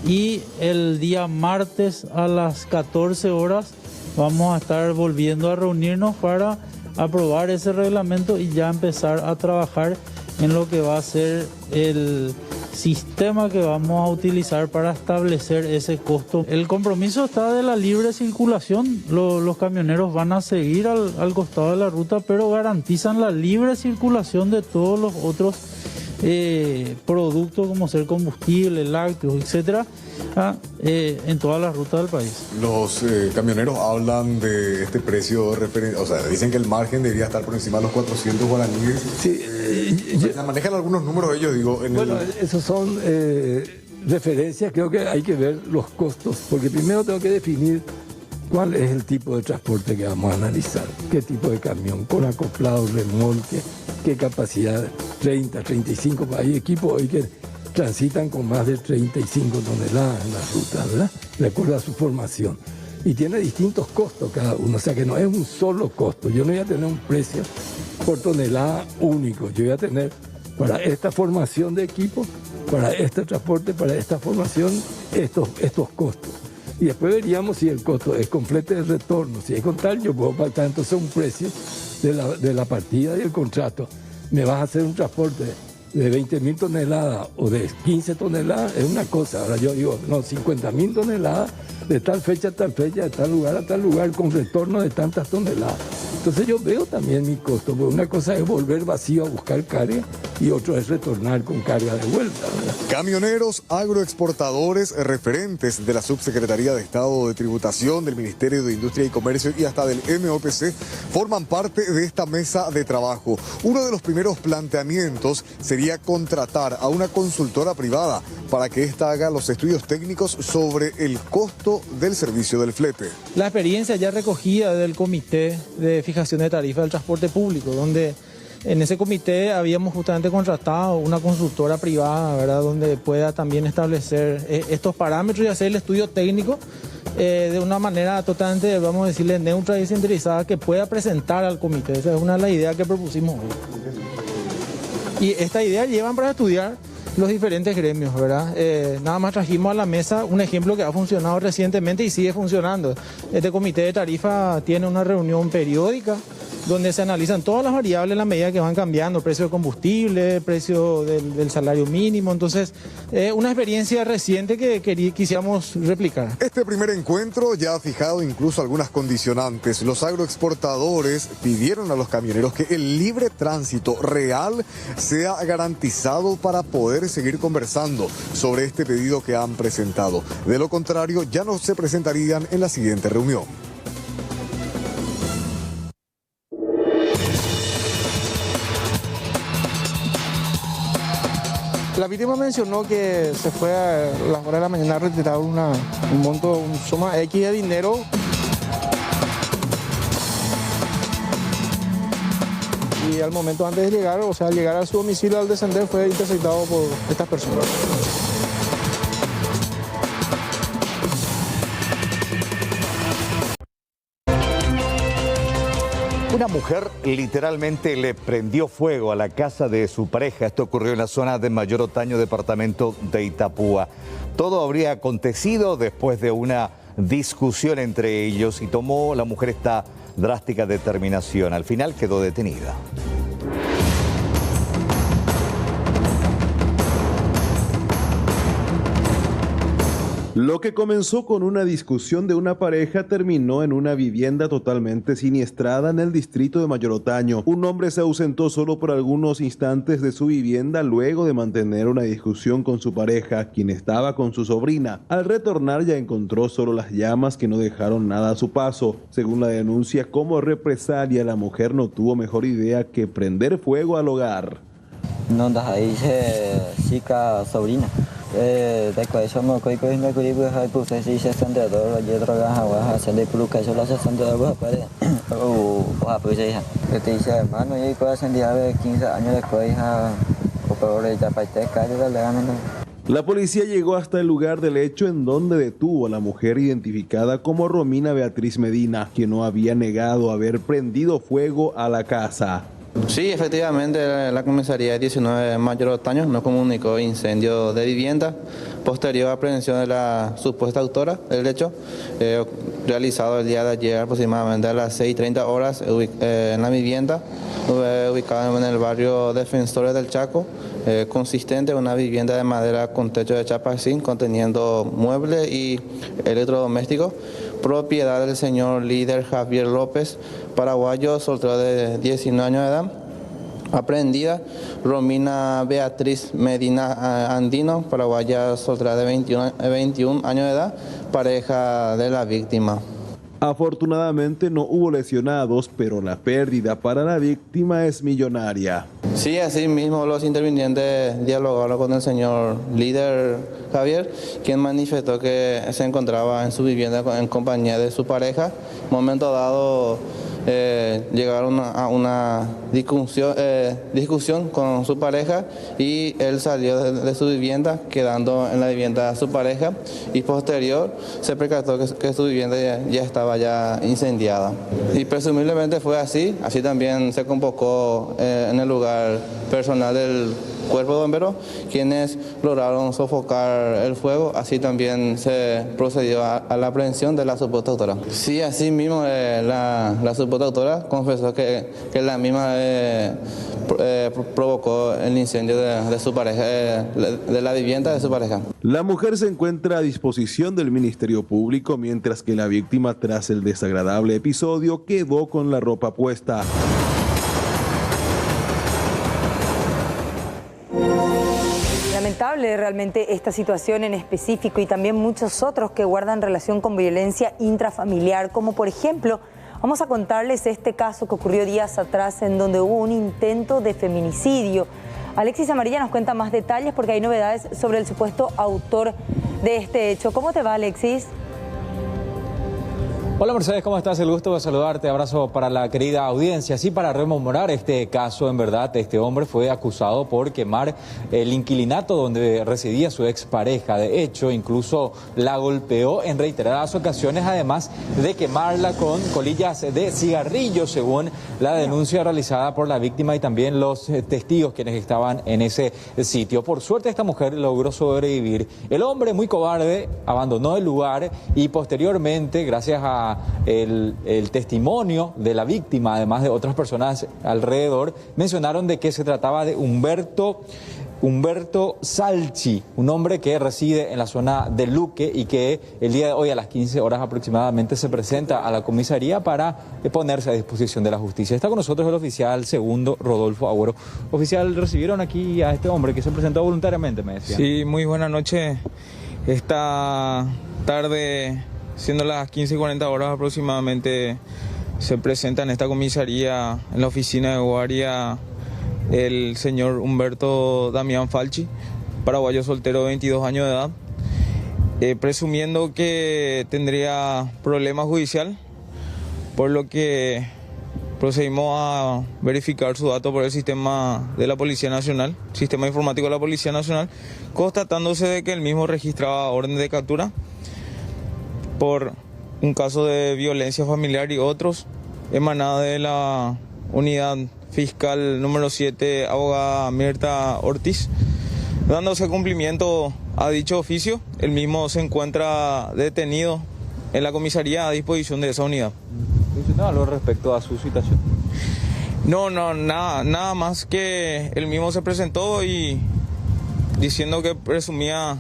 Y el día martes a las 14 horas vamos a estar volviendo a reunirnos para aprobar ese reglamento y ya empezar a trabajar en lo que va a ser el sistema que vamos a utilizar para establecer ese costo. El compromiso está de la libre circulación. Los camioneros van a seguir al costado de la ruta, pero garantizan la libre circulación de todos los otros productos como ser combustible, lácteos, etcétera, en todas las rutas del país. Los camioneros hablan de este precio referencial, o sea, dicen que el margen debería estar por encima de los 400 guaraníes. Sí, manejan algunos números ellos, digo. Bueno, esos son referencias, creo que hay que ver los costos, porque primero tengo que definir cuál es el tipo de transporte que vamos a analizar, qué tipo de camión, con acoplado, remolque, qué capacidad, 30, 35, hay equipos hoy que transitan con más de 35 toneladas en las rutas, ¿verdad? De acuerdo a su formación. Y tiene distintos costos cada uno, o sea que no es un solo costo. Yo no voy a tener un precio por tonelada único, yo voy a tener para esta formación de equipo, para este transporte, para esta formación, estos costos. Y después veríamos si el costo es con flete de retorno. Si es con tal, yo puedo pactar entonces un precio de la partida y el contrato. Me vas a hacer un transporte de 20.000 toneladas o de 15 toneladas, es una cosa. Ahora yo digo, no, 50.000 toneladas de tal fecha a tal fecha, de tal lugar a tal lugar, con retorno de tantas toneladas. Entonces yo veo también mi costo, porque una cosa es volver vacío a buscar carga y otra es retornar con carga de vuelta, ¿verdad? Camioneros, agroexportadores, referentes de la Subsecretaría de Estado de Tributación, del Ministerio de Industria y Comercio y hasta del MOPC forman parte de esta mesa de trabajo. Uno de los primeros planteamientos sería contratar a una consultora privada para que ésta haga los estudios técnicos sobre el costo del servicio del flete. La experiencia ya recogida del Comité de Fijación de Tarifa del Transporte Público, donde en ese comité habíamos justamente contratado una consultora privada, ¿verdad?, donde pueda también establecer estos parámetros y hacer el estudio técnico de una manera totalmente, vamos a decirle, neutra y descentralizada, que pueda presentar al comité. Esa es una de las ideas que propusimos hoy. Y esta idea llevan para estudiar los diferentes gremios, ¿verdad? Nada más trajimos a la mesa un ejemplo que ha funcionado recientemente y sigue funcionando. Este comité de tarifa tiene una reunión periódica donde se analizan todas las variables en la medida que van cambiando, precio de combustible, precio del salario mínimo. Entonces, una experiencia reciente que quisiéramos replicar. Este primer encuentro ya ha fijado incluso algunas condicionantes. Los agroexportadores pidieron a los camioneros que el libre tránsito real sea garantizado para poder seguir conversando sobre este pedido que han presentado. De lo contrario, ya no se presentarían en la siguiente reunión. La víctima mencionó que se fue a las horas de la mañana a retirar un monto, una suma X de dinero. Y al momento antes de llegar, o sea, al llegar a su domicilio, al descender, fue interceptado por estas personas. Una mujer literalmente le prendió fuego a la casa de su pareja. Esto ocurrió en la zona de Mayor Otaño, departamento de Itapúa. Todo habría acontecido después de una discusión entre ellos y tomó la mujer esta drástica determinación. Al final quedó detenida. Lo que comenzó con una discusión de una pareja terminó en una vivienda totalmente siniestrada en el distrito de Mayor Otaño. Un hombre se ausentó solo por algunos instantes de su vivienda luego de mantener una discusión con su pareja, quien estaba con su sobrina. Al retornar ya encontró solo las llamas que no dejaron nada a su paso. Según la denuncia, como represalia, la mujer no tuvo mejor idea que prender fuego al hogar. No, ahí chica sobrina. Después eso me coí con el curibu hay puse si se sentador y droga agua se le coloca eso la se sentador para o pues ya te dice hermano y cosa sentía de 15 años después hija o peor ya para te caer de la. La policía llegó hasta el lugar del hecho en donde detuvo a la mujer identificada como Romina Beatriz Medina, quien no había negado haber prendido fuego a la casa. Sí, efectivamente, la comisaría 19 de Mayor Otaño nos comunicó incendio de vivienda posterior a aprehensión de la supuesta autora del hecho, realizado el día de ayer aproximadamente a las 6:30 horas en la vivienda ubicada en el barrio Defensores del Chaco, consistente en una vivienda de madera con techo de chapacín conteniendo muebles y electrodomésticos, propiedad del señor líder Javier López, paraguayo, soltero de 19 años de edad. Aprehendida Romina Beatriz Medina Andino, paraguaya, soltera de 21 años de edad, pareja de la víctima. Afortunadamente no hubo lesionados, pero la pérdida para la víctima es millonaria. Sí, así mismo los intervinientes dialogaron con el señor líder Javier, quien manifestó que se encontraba en su vivienda en compañía de su pareja. Momento dado llegaron a una discusión con su pareja y él salió de su vivienda, quedando en la vivienda de su pareja, y posterior se percató que su vivienda ya estaba incendiada. Y presumiblemente fue así también se convocó en el lugar personal del cuerpo de bomberos, quienes lograron sofocar el fuego. Así también se procedió a la aprehensión de la supuesta autora. Sí, así mismo la supuesta autora confesó que la misma provocó el incendio de su pareja, de la vivienda de su pareja. La mujer se encuentra a disposición del Ministerio Público, mientras que la víctima, tras el desagradable episodio, quedó con la ropa puesta. Lamentable realmente esta situación en específico y también muchos otros que guardan relación con violencia intrafamiliar, como por ejemplo, vamos a contarles este caso que ocurrió días atrás en donde hubo un intento de feminicidio. Alexis Amarilla nos cuenta más detalles porque hay novedades sobre el supuesto autor de este hecho. ¿Cómo te va, Alexis? Hola Mercedes, ¿cómo estás? El gusto de saludarte, abrazo para la querida audiencia. Sí, para rememorar este caso, en verdad, este hombre fue acusado por quemar el inquilinato donde residía su expareja. De hecho, incluso la golpeó en reiteradas ocasiones, además de quemarla con colillas de cigarrillo, según la denuncia realizada por la víctima y también los testigos quienes estaban en ese sitio. Por suerte, esta mujer logró sobrevivir. El hombre, muy cobarde, abandonó el lugar y posteriormente, gracias a el testimonio de la víctima, además de otras personas alrededor, mencionaron de que se trataba de Humberto Salchi, un hombre que reside en la zona de Luque y que el día de hoy a las 15 horas aproximadamente se presenta a la comisaría para ponerse a disposición de la justicia. Está con nosotros el oficial segundo Rodolfo Agüero. Oficial, recibieron aquí a este hombre que se presentó voluntariamente, me decía. Sí, muy buena noche. Esta tarde, siendo las 15:40 horas aproximadamente, se presenta en esta comisaría, en la oficina de guardia, el señor Humberto Damián Falchi, paraguayo soltero de 22 años de edad, presumiendo que tendría problema judicial, por lo que procedimos a verificar su dato por el sistema de la Policía Nacional, sistema informático de la Policía Nacional, constatándose de que el mismo registraba orden de captura por un caso de violencia familiar y otros, emanada de la unidad fiscal número 7, abogada Mirta Ortiz. Dándose cumplimiento a dicho oficio, el mismo se encuentra detenido en la comisaría a disposición de esa unidad. ¿Mencionaba algo respecto a su situación? No, nada más que el mismo se presentó y diciendo que presumía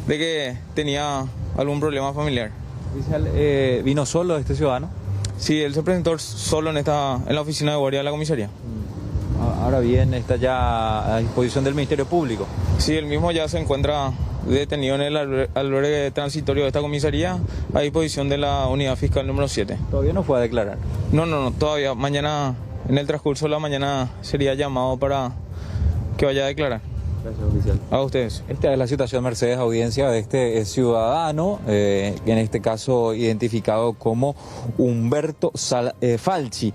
de que tenía algún problema familiar. ¿Vino solo este ciudadano? Sí, él se presentó solo en la oficina de guardia de la comisaría. Ahora bien, está ya a disposición del Ministerio Público. Sí, el mismo ya se encuentra detenido en el albergue transitorio de esta comisaría a disposición de la unidad fiscal número 7. ¿Todavía no fue a declarar? No, todavía. Mañana, en el transcurso de la mañana, sería llamado para que vaya a declarar. Gracias, oficial. A ustedes. Esta es la situación, Mercedes, audiencia de este ciudadano, en este caso identificado como Humberto Falchi,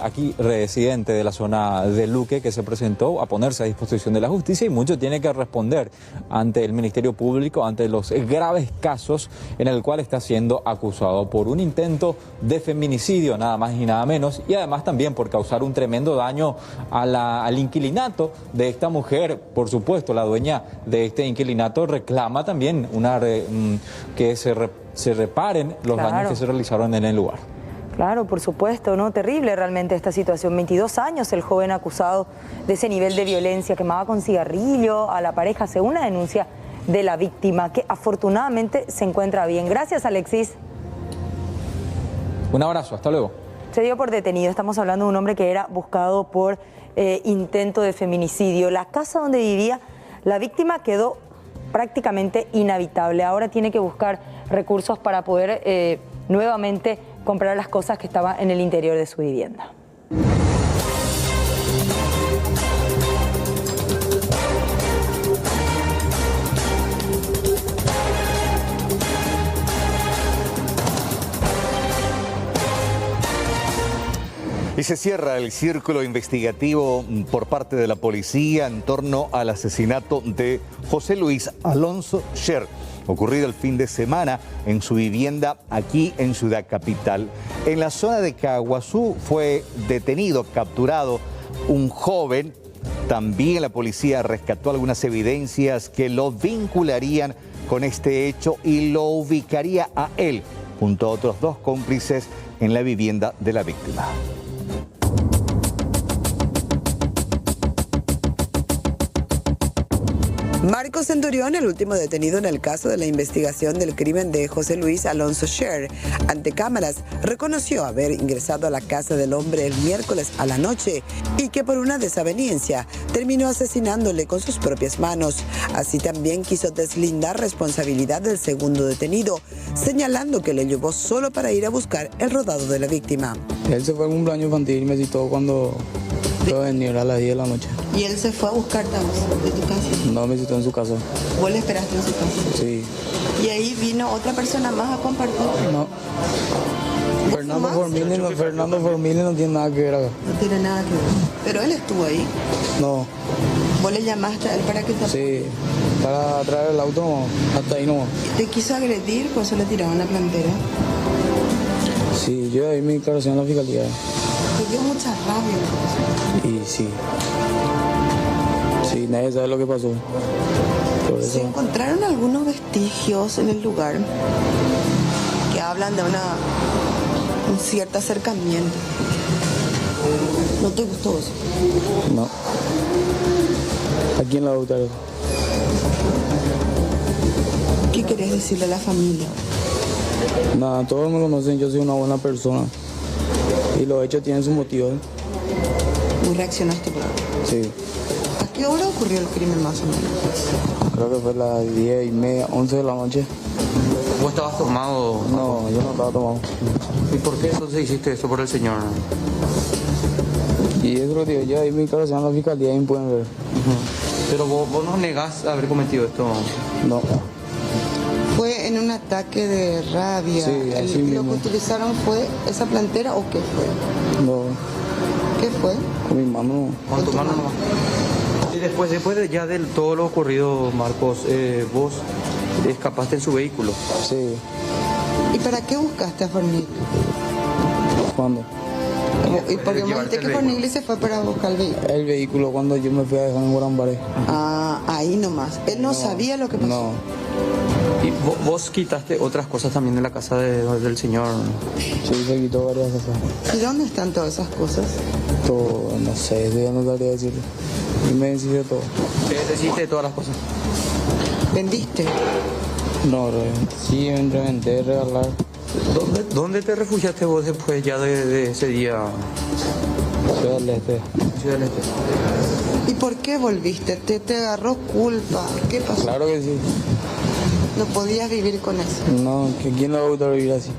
aquí residente de la zona de Luque, que se presentó a ponerse a disposición de la justicia y mucho tiene que responder ante el Ministerio Público, ante los graves casos en el cual está siendo acusado por un intento de feminicidio, nada más y nada menos, y además también por causar un tremendo daño al inquilinato de esta mujer. Por supuesto, la dueña de este inquilinato reclama también que se reparen los daños que se realizaron en el lugar. Claro, por supuesto, ¿no? Terrible realmente esta situación. 22 años el joven acusado de ese nivel de violencia, quemaba con cigarrillo a la pareja, según la denuncia de la víctima, que afortunadamente se encuentra bien. Gracias, Alexis. Un abrazo, hasta luego. Se dio por detenido, estamos hablando de un hombre que era buscado por intento de feminicidio. La casa donde vivía la víctima quedó prácticamente inhabitable. Ahora tiene que buscar recursos para poder nuevamente comprar las cosas que estaban en el interior de su vivienda. Y se cierra el círculo investigativo por parte de la policía en torno al asesinato de José Luis Alonso Sher, ocurrido el fin de semana en su vivienda aquí en Ciudad Capital. En la zona de Caguazú fue detenido, capturado un joven También la policía rescató algunas evidencias que lo vincularían con este hecho y lo ubicaría a él junto a otros 2 cómplices en la vivienda de la víctima. Marcos Centurión, el último detenido en el caso de la investigación del crimen de José Luis Alonso Sher, ante cámaras, reconoció haber ingresado a la casa del hombre el miércoles a la noche y que por una desaveniencia terminó asesinándole con sus propias manos. Así también quiso deslindar responsabilidad del segundo detenido, señalando que le llevó solo para ir a buscar el rodado de la víctima. Él se fue al cumpleaños infantil y me citó cuando iba a venir a las 10 de la noche. ¿Y él se fue a buscarte a vos, de tu casa? No, me citó en su casa. ¿Vos le esperaste en su casa? Sí. ¿Y ahí vino otra persona más a compartir? No. Fernando Formini no tiene nada que ver acá. No tiene nada que ver. ¿Pero él estuvo ahí? No. ¿Vos le llamaste a él para que te... Sí, para traer el auto no, hasta ahí no. ¿Te quiso agredir? Por eso le tiraron la plantera. Sí, yo ahí mi declaración en la fiscalía. Te dio mucha rabia. Y sí. Sí, nadie sabe lo que pasó. Por eso. Se encontraron algunos vestigios en el lugar que hablan de un cierto acercamiento. ¿No te gustó eso? No. ¿A quién la votaron? ¿Qué querés decirle a la familia? Nada, todos me conocen, yo soy una buena persona. Y los hechos tienen su motivo. ¿Vos reaccionaste por algo? Sí. ¿A qué hora ocurrió el crimen más o menos? Creo que fue a las 10:30, 11 de la noche. ¿Vos estabas tomado? No, yo no estaba tomado. ¿Y por qué entonces hiciste eso por el señor? Y eso lo digo, ya ahí mi declaración en la fiscalía y me pueden ver. Pero vos no negás haber cometido esto. No. ¿Fue en un ataque de rabia? Sí, así ¿Lo mismo. que utilizaron fue esa plantera o qué fue? No. ¿Qué fue? Con mi mano. Con tu mano nomás. Y después de todo lo ocurrido, Marcos, vos escapaste en su vehículo. Sí. ¿Y para qué buscaste a Fornigli? ¿Cuándo? Y porque me dijiste que Fornigli se fue para buscar el vehículo. El vehículo cuando yo me fui a dejar en Guarambaré. Ah, ahí nomás. Él no sabía lo que pasó. No. ¿Y vos quitaste otras cosas también de la casa del señor? Sí, se quitó varias cosas. ¿Y dónde están todas esas cosas? Todo, no sé, eso ya no sabría decirlo. Y me decidió todo. ¿Qué decidiste de todas las cosas? ¿Vendiste? No, sí, me reventé, regalar. ¿Dónde te refugiaste vos después ya de ese día? Ciudad del Este. Ciudad del Este. ¿Y por qué volviste? ¿Te agarró culpa? ¿Qué pasó? Claro que sí. ¿No podías vivir con eso? No, que quién lo va a gustar vivir así.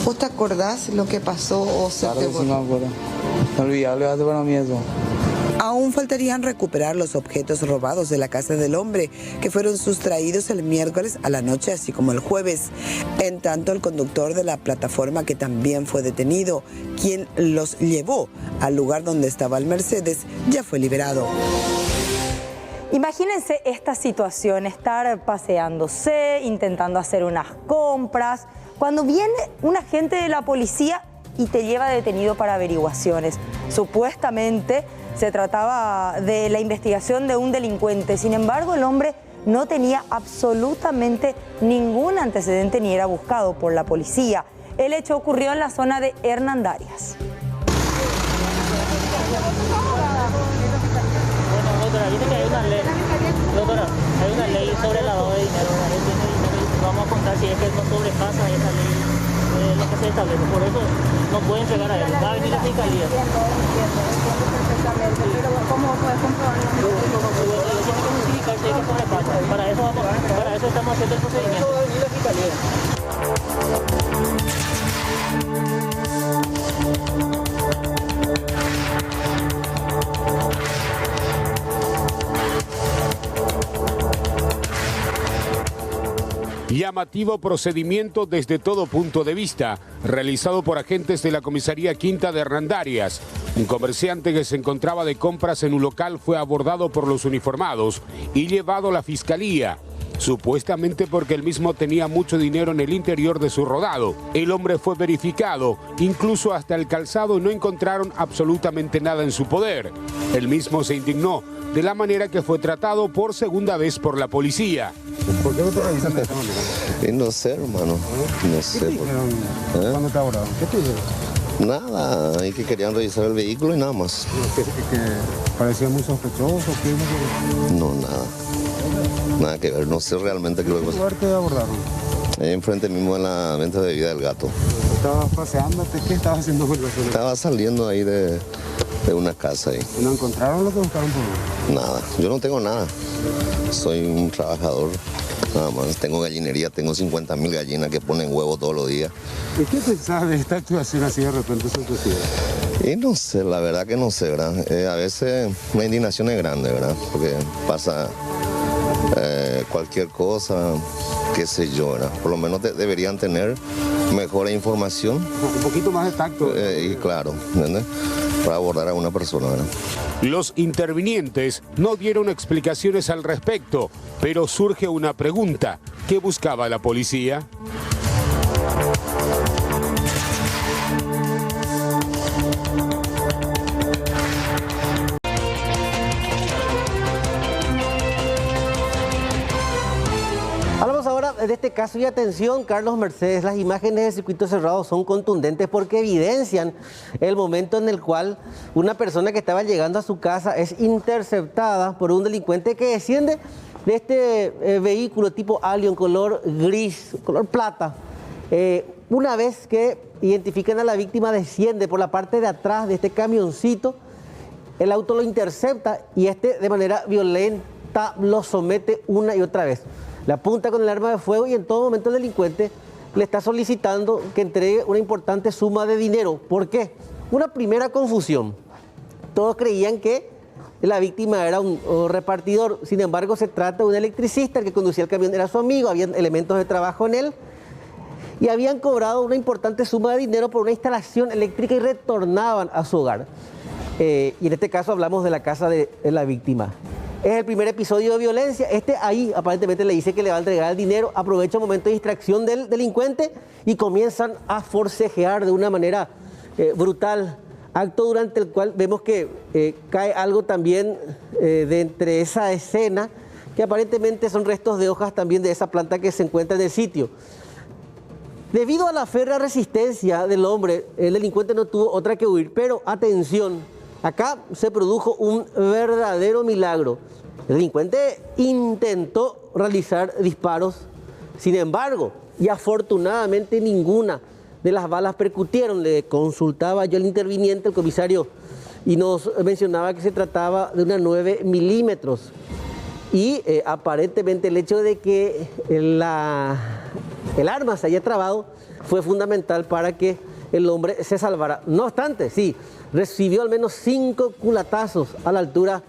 ¿Vos te acordás lo que pasó o se Claro te que sí me acuerdo. Inolvidable hace para mí eso. Aún faltarían recuperar los objetos robados de la casa del hombre, que fueron sustraídos el miércoles a la noche, así como el jueves. En tanto, el conductor de la plataforma, que también fue detenido, quien los llevó al lugar donde estaba el Mercedes, ya fue liberado. Imagínense esta situación, estar paseándose, intentando hacer unas compras, cuando viene un agente de la policía y te lleva detenido para averiguaciones. Supuestamente se trataba de la investigación de un delincuente. Sin embargo, el hombre no tenía absolutamente ningún antecedente ni era buscado por la policía. El hecho ocurrió en la zona de Hernandarias. Doctora, hay una ley sobre lavado de dinero, vamos a contar si es que no sobrepasa esa ley lo que se establece, por eso no pueden entregar a él, va a venir la fiscalía. Pero ¿cómo puedes comprobarlo? Tiene que justificar si es que sobrepasa, para eso estamos haciendo el procedimiento. Va a venir la fiscalía. Llamativo procedimiento desde todo punto de vista, realizado por agentes de la comisaría Quinta de Hernandarias. Un comerciante que se encontraba de compras en un local fue abordado por los uniformados y llevado a la fiscalía. supuestamente porque el mismo tenía mucho dinero en el interior de su rodado. El hombre fue verificado, incluso hasta el calzado no encontraron absolutamente nada en su poder. El mismo se indignó de la manera que fue tratado por segunda vez por la policía. ¿Por qué no te revisan de esta manera? No sé, hermano. No sé. ¿Qué te dijeron cuando te abordaron? ¿Qué te dijeron? Nada, y que querían revisar el vehículo y nada más. ¿Que parecía muy sospechoso? No, nada. Nada que ver, no sé realmente qué es lo que pasó. ¿En qué lugar te abordaron? Ahí enfrente mismo de la venta de bebida del Gato. ¿Estabas paseándote? ¿Qué estabas haciendo por la zona? Estaba saliendo ahí de una casa ahí. ¿No encontraron lo que buscaron por vos? Nada, yo no tengo nada. Soy un trabajador, nada más. Tengo gallinería, tengo 50.000 gallinas que ponen huevo todos los días. ¿Y qué pensás de esta actuación así de repente sorpresiva? Y no sé, la verdad que no sé, ¿verdad? A veces la indignación es grande, ¿verdad? Porque pasa cualquier cosa, qué sé yo, ¿verdad? Por lo menos deberían tener mejor información. Un poquito más de tacto. Y claro, ¿entiendes? Para abordar a una persona, ¿verdad? Los intervinientes no dieron explicaciones al respecto, pero surge una pregunta. ¿Qué buscaba la policía? Hablamos ahora de este caso y atención, Carlos Mercedes, las imágenes del circuito cerrado son contundentes porque evidencian el momento en el cual una persona que estaba llegando a su casa es interceptada por un delincuente que desciende de este vehículo tipo Allion color gris, color plata. Una vez que identifican a la víctima, desciende por la parte de atrás de este camioncito, el auto lo intercepta y este de manera violenta lo somete una y otra vez. Le apunta con el arma de fuego y en todo momento el delincuente le está solicitando que entregue una importante suma de dinero. ¿Por qué? Una primera confusión. Todos creían que la víctima era un repartidor, sin embargo se trata de un electricista, el que conducía el camión era su amigo, había elementos de trabajo en él y habían cobrado una importante suma de dinero por una instalación eléctrica y retornaban a su hogar. Y en este caso hablamos de la casa de la víctima. Es el primer episodio de violencia. Ahí aparentemente le dice que le va a entregar el dinero, aprovecha un momento de distracción del delincuente y comienzan a forcejear de una manera brutal. Acto durante el cual vemos que cae algo también de entre esa escena, que aparentemente son restos de hojas también de esa planta que se encuentra en el sitio. Debido a la férrea resistencia del hombre, el delincuente no tuvo otra que huir, pero atención, acá se produjo un verdadero milagro. El delincuente intentó realizar disparos, sin embargo, y afortunadamente ninguna de las balas percutieron. Le consultaba yo al interviniente, el comisario, y nos mencionaba que se trataba de una 9 milímetros. Y aparentemente el hecho de que el arma se haya trabado fue fundamental para que el hombre se salvara. No obstante, sí, recibió al menos 5 culatazos a la altura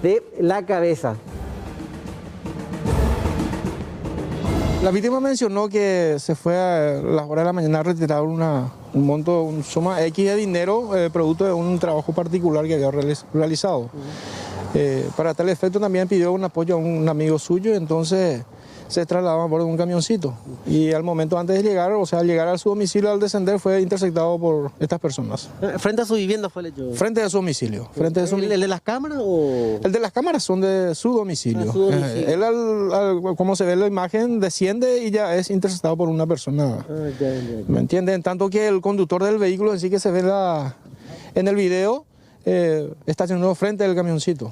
de la cabeza. La víctima mencionó que se fue a las horas de la mañana a retirar una suma X de dinero producto de un trabajo particular que había realizado. Para tal efecto también pidió un apoyo a un amigo suyo, entonces se trasladaba a bordo de un camioncito. Y al momento antes de llegar, o sea, al llegar a su domicilio, al descender, fue interceptado por estas personas. ¿Frente a su vivienda fue el hecho? Frente a su domicilio. ¿El de las cámaras o...? El de las cámaras son de su domicilio. Él, como se ve en la imagen, desciende y ya es interceptado por una persona. ¿Me entienden? Tanto que el conductor del vehículo en sí que se ve en el video, estacionado frente al camioncito.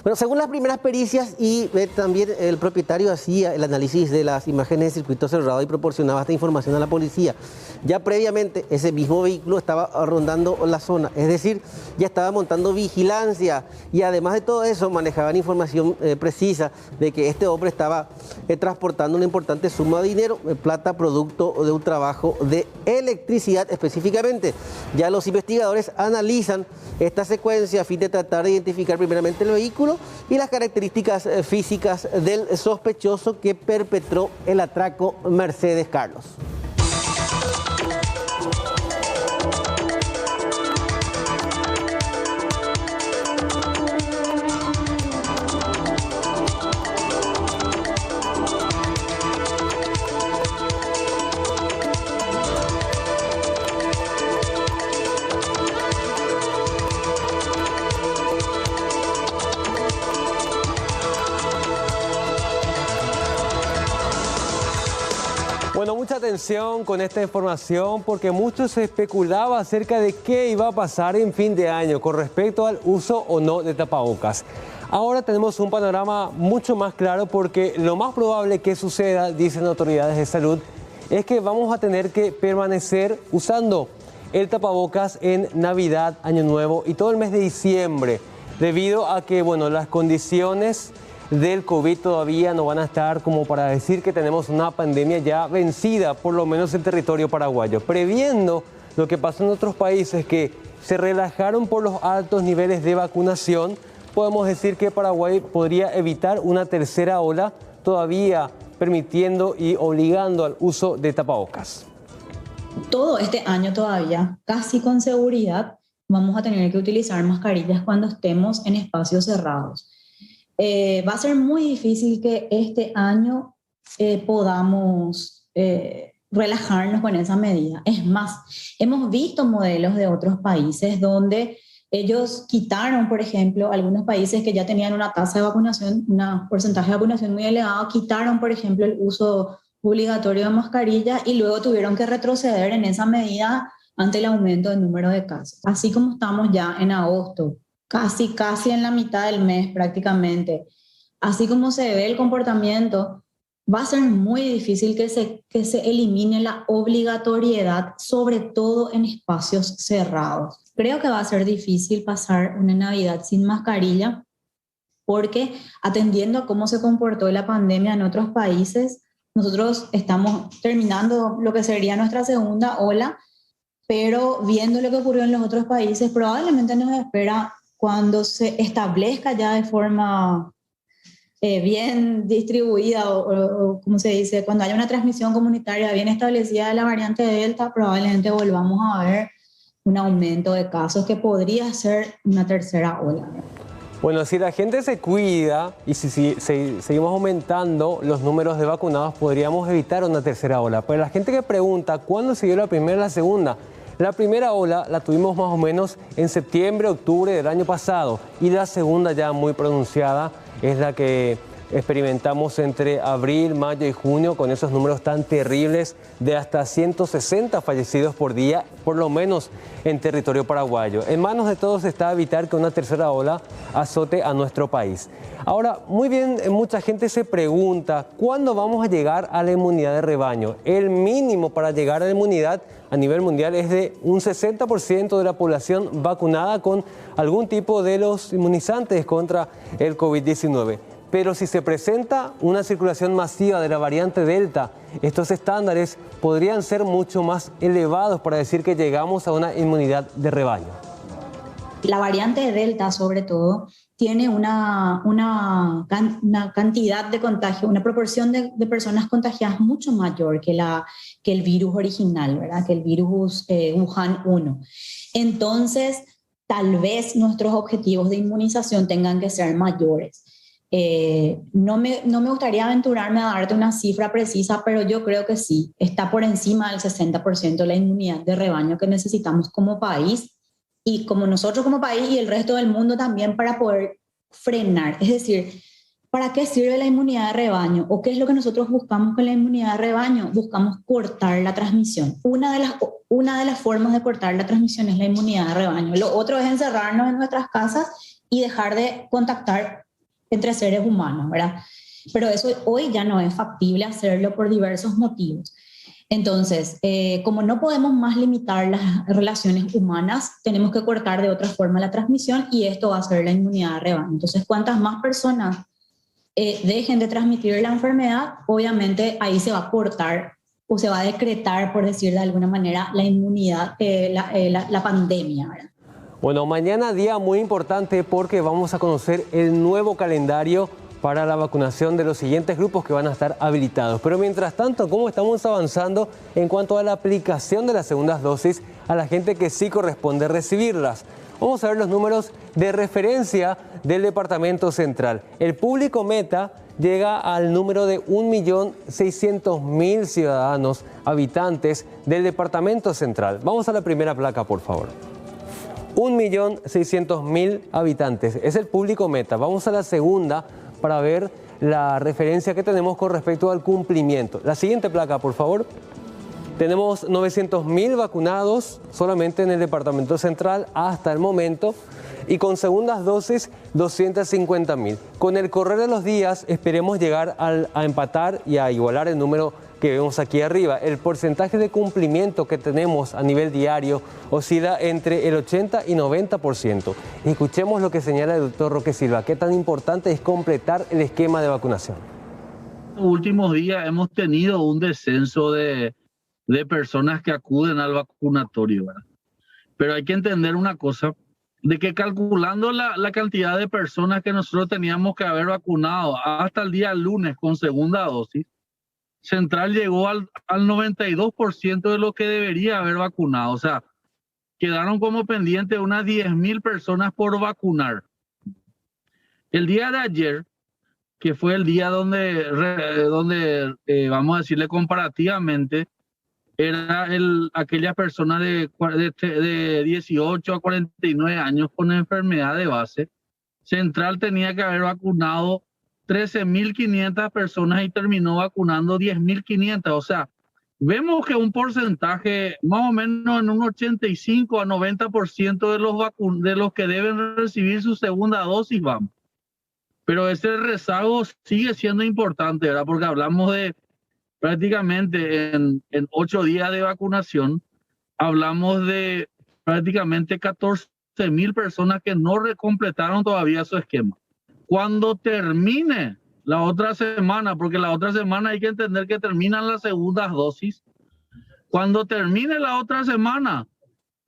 Bueno, según las primeras pericias y también el propietario hacía el análisis de las imágenes de circuito cerrado y proporcionaba esta información a la policía. Ya previamente ese mismo vehículo estaba rondando la zona, es decir, ya estaba montando vigilancia y además de todo eso manejaban información precisa de que este hombre estaba transportando una importante suma de dinero, plata producto de un trabajo de electricidad específicamente. Ya los investigadores analizan esta secuencia a fin de tratar de identificar primeramente el vehículo y las características físicas del sospechoso que perpetró el atraco Mercedes Carlos. Bueno, mucha atención con esta información porque mucho se especulaba acerca de qué iba a pasar en fin de año con respecto al uso o no de tapabocas. Ahora tenemos un panorama mucho más claro porque lo más probable que suceda, dicen autoridades de salud, es que vamos a tener que permanecer usando el tapabocas en Navidad, Año Nuevo y todo el mes de diciembre, debido a que, bueno, las condiciones del COVID todavía no van a estar como para decir que tenemos una pandemia ya vencida, por lo menos en territorio paraguayo. Previendo lo que pasó en otros países que se relajaron por los altos niveles de vacunación, podemos decir que Paraguay podría evitar una tercera ola, todavía permitiendo y obligando al uso de tapabocas. Todo este año todavía, casi con seguridad, vamos a tener que utilizar mascarillas cuando estemos en espacios cerrados. Va a ser muy difícil que este año podamos relajarnos con esa medida. Es más, hemos visto modelos de otros países donde ellos quitaron, por ejemplo, algunos países que ya tenían una tasa de vacunación, un porcentaje de vacunación muy elevado, quitaron, por ejemplo, el uso obligatorio de mascarilla y luego tuvieron que retroceder en esa medida ante el aumento del número de casos. Así como estamos ya en agosto, casi en la mitad del mes prácticamente, así como se ve el comportamiento, va a ser muy difícil que se elimine la obligatoriedad, sobre todo en espacios cerrados. Creo que va a ser difícil pasar una Navidad sin mascarilla porque, atendiendo a cómo se comportó la pandemia en otros países, nosotros estamos terminando lo que sería nuestra segunda ola, pero viendo lo que ocurrió en los otros países, probablemente nos espera cuando se establezca ya de forma bien distribuida o como se dice, cuando haya una transmisión comunitaria bien establecida de la variante Delta, probablemente volvamos a ver un aumento de casos que podría ser una tercera ola. Bueno, si la gente se cuida y si seguimos aumentando los números de vacunados, podríamos evitar una tercera ola. Pero la gente que pregunta, ¿cuándo se dio la primera y la segunda? La primera ola la tuvimos más o menos en septiembre, octubre del año pasado. Y la segunda, ya muy pronunciada, es la que experimentamos entre abril, mayo y junio, con esos números tan terribles de hasta 160 fallecidos por día, por lo menos en territorio paraguayo. En manos de todos está evitar que una tercera ola azote a nuestro país. Ahora, muy bien, mucha gente se pregunta, ¿cuándo vamos a llegar a la inmunidad de rebaño? El mínimo para llegar a la inmunidad a nivel mundial es de un 60% de la población vacunada con algún tipo de los inmunizantes contra el COVID-19. Pero si se presenta una circulación masiva de la variante Delta, estos estándares podrían ser mucho más elevados para decir que llegamos a una inmunidad de rebaño. La variante Delta, sobre todo, tiene una cantidad de contagio, una proporción de personas contagiadas mucho mayor que el virus original, ¿verdad? Que el virus Wuhan 1. Entonces, tal vez nuestros objetivos de inmunización tengan que ser mayores. No me gustaría aventurarme a darte una cifra precisa, pero yo creo que sí, está por encima del 60% la inmunidad de rebaño que necesitamos como país y como nosotros como país y el resto del mundo también para poder frenar. Es decir, ¿para qué sirve la inmunidad de rebaño? ¿O qué es lo que nosotros buscamos con la inmunidad de rebaño? Buscamos cortar la transmisión. Una de las formas de cortar la transmisión es la inmunidad de rebaño. Lo otro es encerrarnos en nuestras casas y dejar de contactar entre seres humanos, ¿verdad? Pero eso hoy ya no es factible hacerlo por diversos motivos. Entonces, como no podemos más limitar las relaciones humanas, tenemos que cortar de otra forma la transmisión y esto va a ser la inmunidad de rebaño. Entonces, cuantas más personas dejen de transmitir la enfermedad, obviamente ahí se va a cortar o se va a decretar, por decir de alguna manera, la inmunidad, la pandemia, ¿verdad? Bueno, mañana día muy importante porque vamos a conocer el nuevo calendario para la vacunación de los siguientes grupos que van a estar habilitados. Pero mientras tanto, ¿cómo estamos avanzando en cuanto a la aplicación de las segundas dosis a la gente que sí corresponde recibirlas? Vamos a ver los números de referencia del Departamento Central. El público meta llega al número de 1.600.000 ciudadanos habitantes del Departamento Central. Vamos a la primera placa, por favor. 1.600.000 habitantes, es el público meta. Vamos a la segunda para ver la referencia que tenemos con respecto al cumplimiento. La siguiente placa, por favor. Tenemos 900.000 vacunados solamente en el Departamento Central hasta el momento y con segundas dosis 250.000. Con el correr de los días esperemos llegar a empatar y a igualar el número que vemos aquí arriba. El porcentaje de cumplimiento que tenemos a nivel diario oscila entre el 80 y 90%. Escuchemos lo que señala el doctor Roque Silva. ¿Qué tan importante es completar el esquema de vacunación? En los últimos días hemos tenido un descenso de personas que acuden al vacunatorio, ¿verdad? Pero hay que entender una cosa, de que calculando la cantidad de personas que nosotros teníamos que haber vacunado hasta el día lunes con segunda dosis, Central llegó al 92% de lo que debería haber vacunado. O sea, quedaron como pendientes unas 10.000 personas por vacunar. El día de ayer, que fue el día donde vamos a decirle comparativamente, era aquellas personas de 18 a 49 años con enfermedad de base. Central tenía que haber vacunado 13.500 personas y terminó vacunando 10.500. O sea, vemos que un porcentaje más o menos en un 85 a 90% de los que deben recibir su segunda dosis vamos. Pero ese rezago sigue siendo importante, ¿verdad? Porque hablamos de prácticamente en 8 días de vacunación, hablamos de prácticamente 14.000 personas que no recompletaron todavía su esquema. Cuando termine la otra semana, porque la otra semana hay que entender que terminan las segundas dosis, cuando termine la otra semana,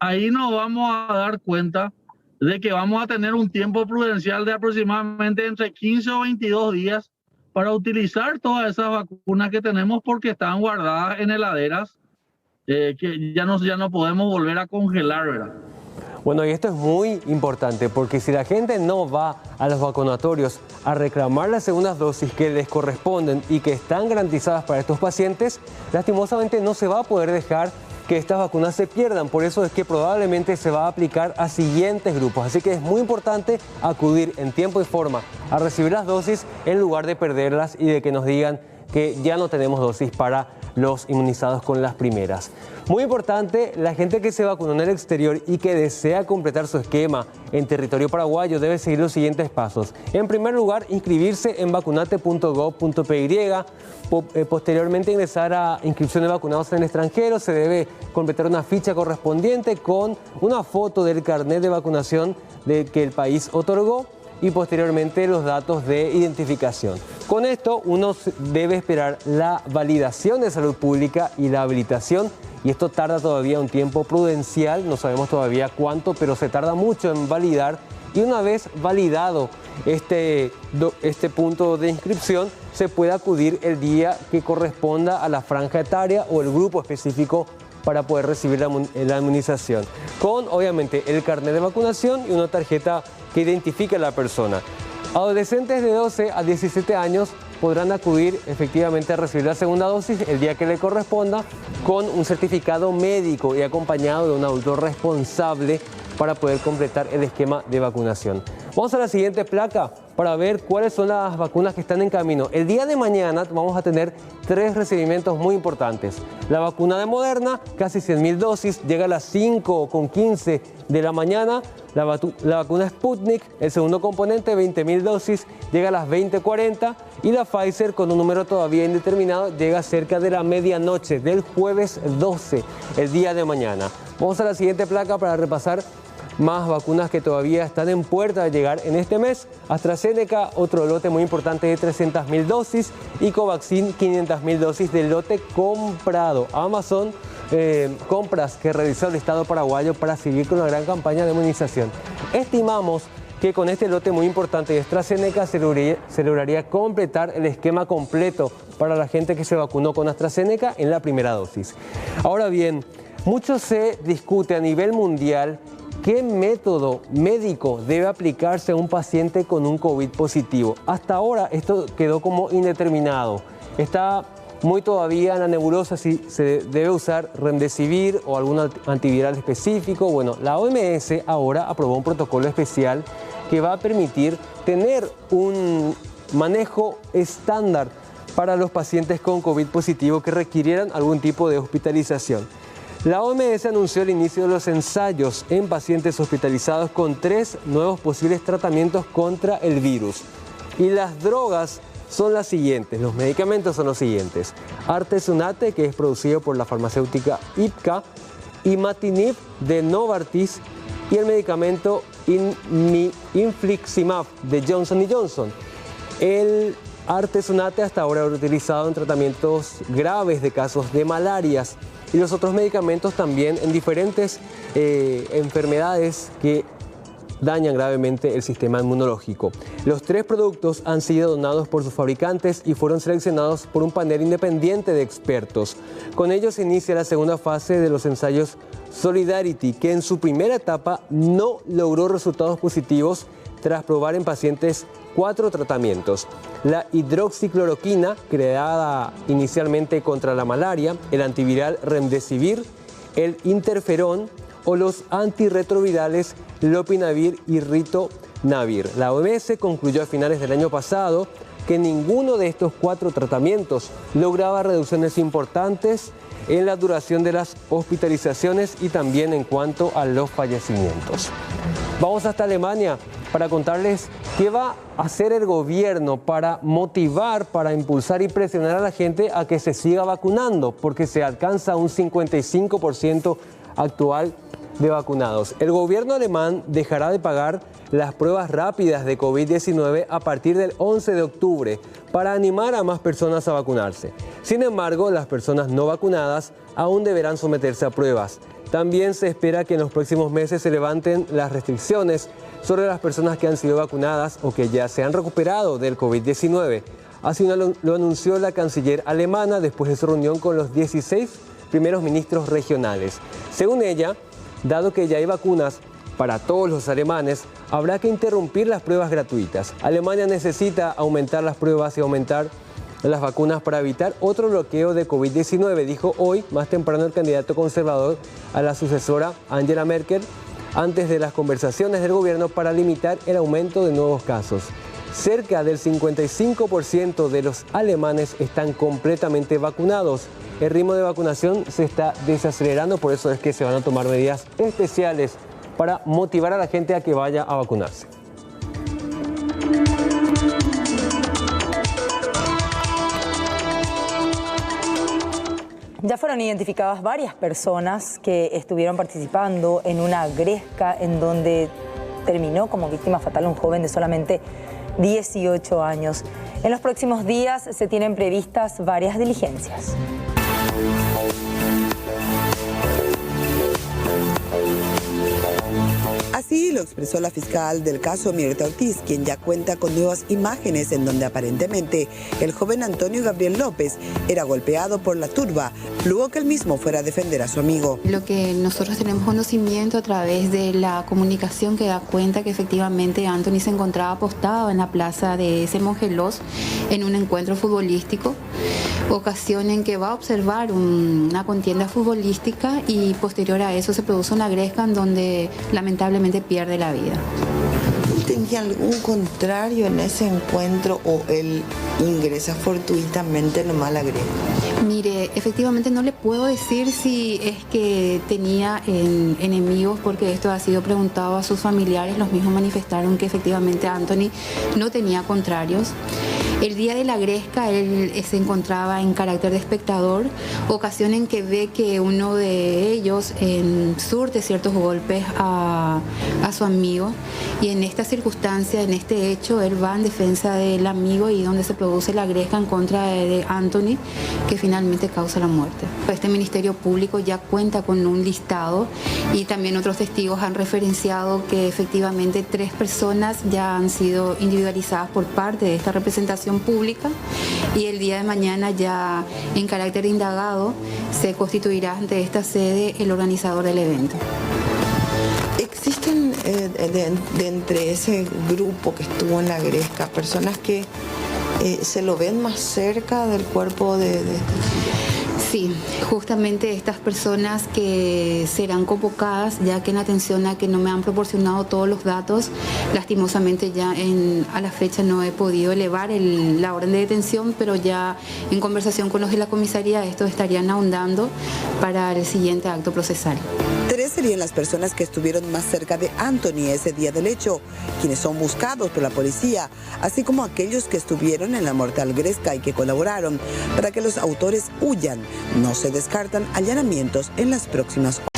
ahí nos vamos a dar cuenta de que vamos a tener un tiempo prudencial de aproximadamente entre 15 o 22 días para utilizar todas esas vacunas que tenemos porque están guardadas en heladeras que ya no podemos volver a congelar, ¿verdad? Bueno, y esto es muy importante porque si la gente no va a los vacunatorios a reclamar las segundas dosis que les corresponden y que están garantizadas para estos pacientes, lastimosamente no se va a poder dejar que estas vacunas se pierdan. Por eso es que probablemente se va a aplicar a siguientes grupos. Así que es muy importante acudir en tiempo y forma a recibir las dosis en lugar de perderlas y de que nos digan que ya no tenemos dosis para los inmunizados con las primeras. Muy importante, la gente que se vacunó en el exterior y que desea completar su esquema en territorio paraguayo debe seguir los siguientes pasos. En primer lugar, inscribirse en vacunate.gov.py. Posteriormente, ingresar a inscripción de vacunados en el extranjero. Se debe completar una ficha correspondiente con una foto del carnet de vacunación que el país otorgó y posteriormente los datos de identificación. Con esto uno debe esperar la validación de salud pública y la habilitación, y esto tarda todavía un tiempo prudencial, no sabemos todavía cuánto, pero se tarda mucho en validar, y una vez validado este punto de inscripción, se puede acudir el día que corresponda a la franja etaria o el grupo específico para poder recibir la inmunización, con obviamente el carnet de vacunación y una tarjeta que identifique a la persona. Adolescentes de 12 a 17 años podrán acudir efectivamente a recibir la segunda dosis el día que le corresponda con un certificado médico y acompañado de un adulto responsable para poder completar el esquema de vacunación. Vamos a la siguiente placa para ver cuáles son las vacunas que están en camino. El día de mañana vamos a tener 3 recibimientos muy importantes. La vacuna de Moderna, casi 100.000 dosis, llega a las 5:15 de la mañana. La vacuna Sputnik, el segundo componente, 20.000 dosis, llega a las 20:40. Y la Pfizer, con un número todavía indeterminado, llega cerca de la medianoche del jueves 12, el día de mañana. Vamos a la siguiente placa para repasar más vacunas que todavía están en puerta de llegar en este mes. AstraZeneca, otro lote muy importante de 300.000 dosis, y Covaxin, 500.000 dosis del lote comprado. Amazon, compras que realizó el Estado paraguayo para seguir con la gran campaña de inmunización. Estimamos que con este lote muy importante de AstraZeneca se lograría completar el esquema completo para la gente que se vacunó con AstraZeneca en la primera dosis. Ahora bien, mucho se discute a nivel mundial ¿qué método médico debe aplicarse a un paciente con un COVID positivo? Hasta ahora esto quedó como indeterminado. Está muy todavía en la nebulosa si se debe usar Remdesivir o algún antiviral específico. Bueno, la OMS ahora aprobó un protocolo especial que va a permitir tener manejo estándar para los pacientes con COVID positivo que requirieran algún tipo de hospitalización. La OMS anunció el inicio de los ensayos en pacientes hospitalizados con 3 nuevos posibles tratamientos contra el virus. Y las drogas son las siguientes, los medicamentos son los siguientes. Artesunate, que es producido por la farmacéutica Ipca, Imatinib de Novartis y el medicamento Infliximab de Johnson & Johnson. El artesunate hasta ahora es utilizado en tratamientos graves de casos de malarias y los otros medicamentos también en diferentes enfermedades que dañan gravemente el sistema inmunológico. Los 3 productos han sido donados por sus fabricantes y fueron seleccionados por un panel independiente de expertos. Con ellos se inicia la segunda fase de los ensayos Solidarity, que en su primera etapa no logró resultados positivos tras probar en pacientes 4 tratamientos. La hidroxicloroquina, creada inicialmente contra la malaria, el antiviral Remdesivir, el interferón o los antirretrovirales Lopinavir y Ritonavir. La OMS concluyó a finales del año pasado que ninguno de estos 4 tratamientos lograba reducciones importantes en la duración de las hospitalizaciones y también en cuanto a los fallecimientos. Vamos hasta Alemania para contarles qué va a hacer el gobierno para motivar, para impulsar y presionar a la gente a que se siga vacunando, porque se alcanza un 55% actual de vacunados. El gobierno alemán dejará de pagar las pruebas rápidas de COVID-19 a partir del 11 de octubre para animar a más personas a vacunarse. Sin embargo, las personas no vacunadas aún deberán someterse a pruebas. También se espera que en los próximos meses se levanten las restricciones sobre las personas que han sido vacunadas o que ya se han recuperado del COVID-19. Así lo anunció la canciller alemana después de su reunión con los 16 primeros ministros regionales. Según ella, dado que ya hay vacunas para todos los alemanes, habrá que interrumpir las pruebas gratuitas. Alemania necesita aumentar las pruebas y aumentar las vacunas para evitar otro bloqueo de COVID-19, dijo hoy más temprano el candidato conservador a la sucesora Angela Merkel, antes de las conversaciones del gobierno para limitar el aumento de nuevos casos. Cerca del 55% de los alemanes están completamente vacunados. El ritmo de vacunación se está desacelerando, por eso es que se van a tomar medidas especiales para motivar a la gente a que vaya a vacunarse. Ya fueron identificadas varias personas que estuvieron participando en una gresca en donde terminó como víctima fatal un joven de solamente 18 años. En los próximos días se tienen previstas varias diligencias. Así lo expresó la fiscal del caso Mirta Ortiz, quien ya cuenta con nuevas imágenes en donde aparentemente el joven Antonio Gabriel López era golpeado por la turba, luego que él mismo fuera a defender a su amigo. Lo que nosotros tenemos conocimiento a través de la comunicación que da cuenta que efectivamente Anthony se encontraba apostado en la plaza de ese Mongelos en un encuentro futbolístico, ocasión en que va a observar una contienda futbolística y posterior a eso se produce una gresca en donde lamentablemente pierde la vida. ¿Tenía algún contrario en ese encuentro o él ingresa fortuitamente nomás a la gresca? Mire, efectivamente no le puedo decir si es que tenía enemigos, porque esto ha sido preguntado a sus familiares. Los mismos manifestaron que efectivamente Anthony no tenía contrarios. El día de la gresca él se encontraba en carácter de espectador, ocasión en que ve que uno de ellos surte ciertos golpes a su amigo, y en esta circunstancia, en este hecho, él va en defensa del amigo y donde se produce la gresca en contra de Anthony, que finalmente causa la muerte. Este Ministerio Público ya cuenta con un listado y también otros testigos han referenciado que efectivamente 3 personas ya han sido individualizadas por parte de esta representación pública, y el día de mañana ya en carácter de indagado se constituirá ante esta sede el organizador del evento. ¿Existen de entre ese grupo que estuvo en la gresca personas que se lo ven más cerca del cuerpo de este chico? Sí, justamente estas personas que serán convocadas, ya que en atención a que no me han proporcionado todos los datos, lastimosamente ya a la fecha no he podido elevar la orden de detención, pero ya en conversación con los de la comisaría estos estarían ahondando para el siguiente acto procesal. 3 serían las personas que estuvieron más cerca de Anthony ese día del hecho, quienes son buscados por la policía, así como aquellos que estuvieron en la mortal gresca y que colaboraron para que los autores huyan. No se descartan allanamientos en las próximas horas.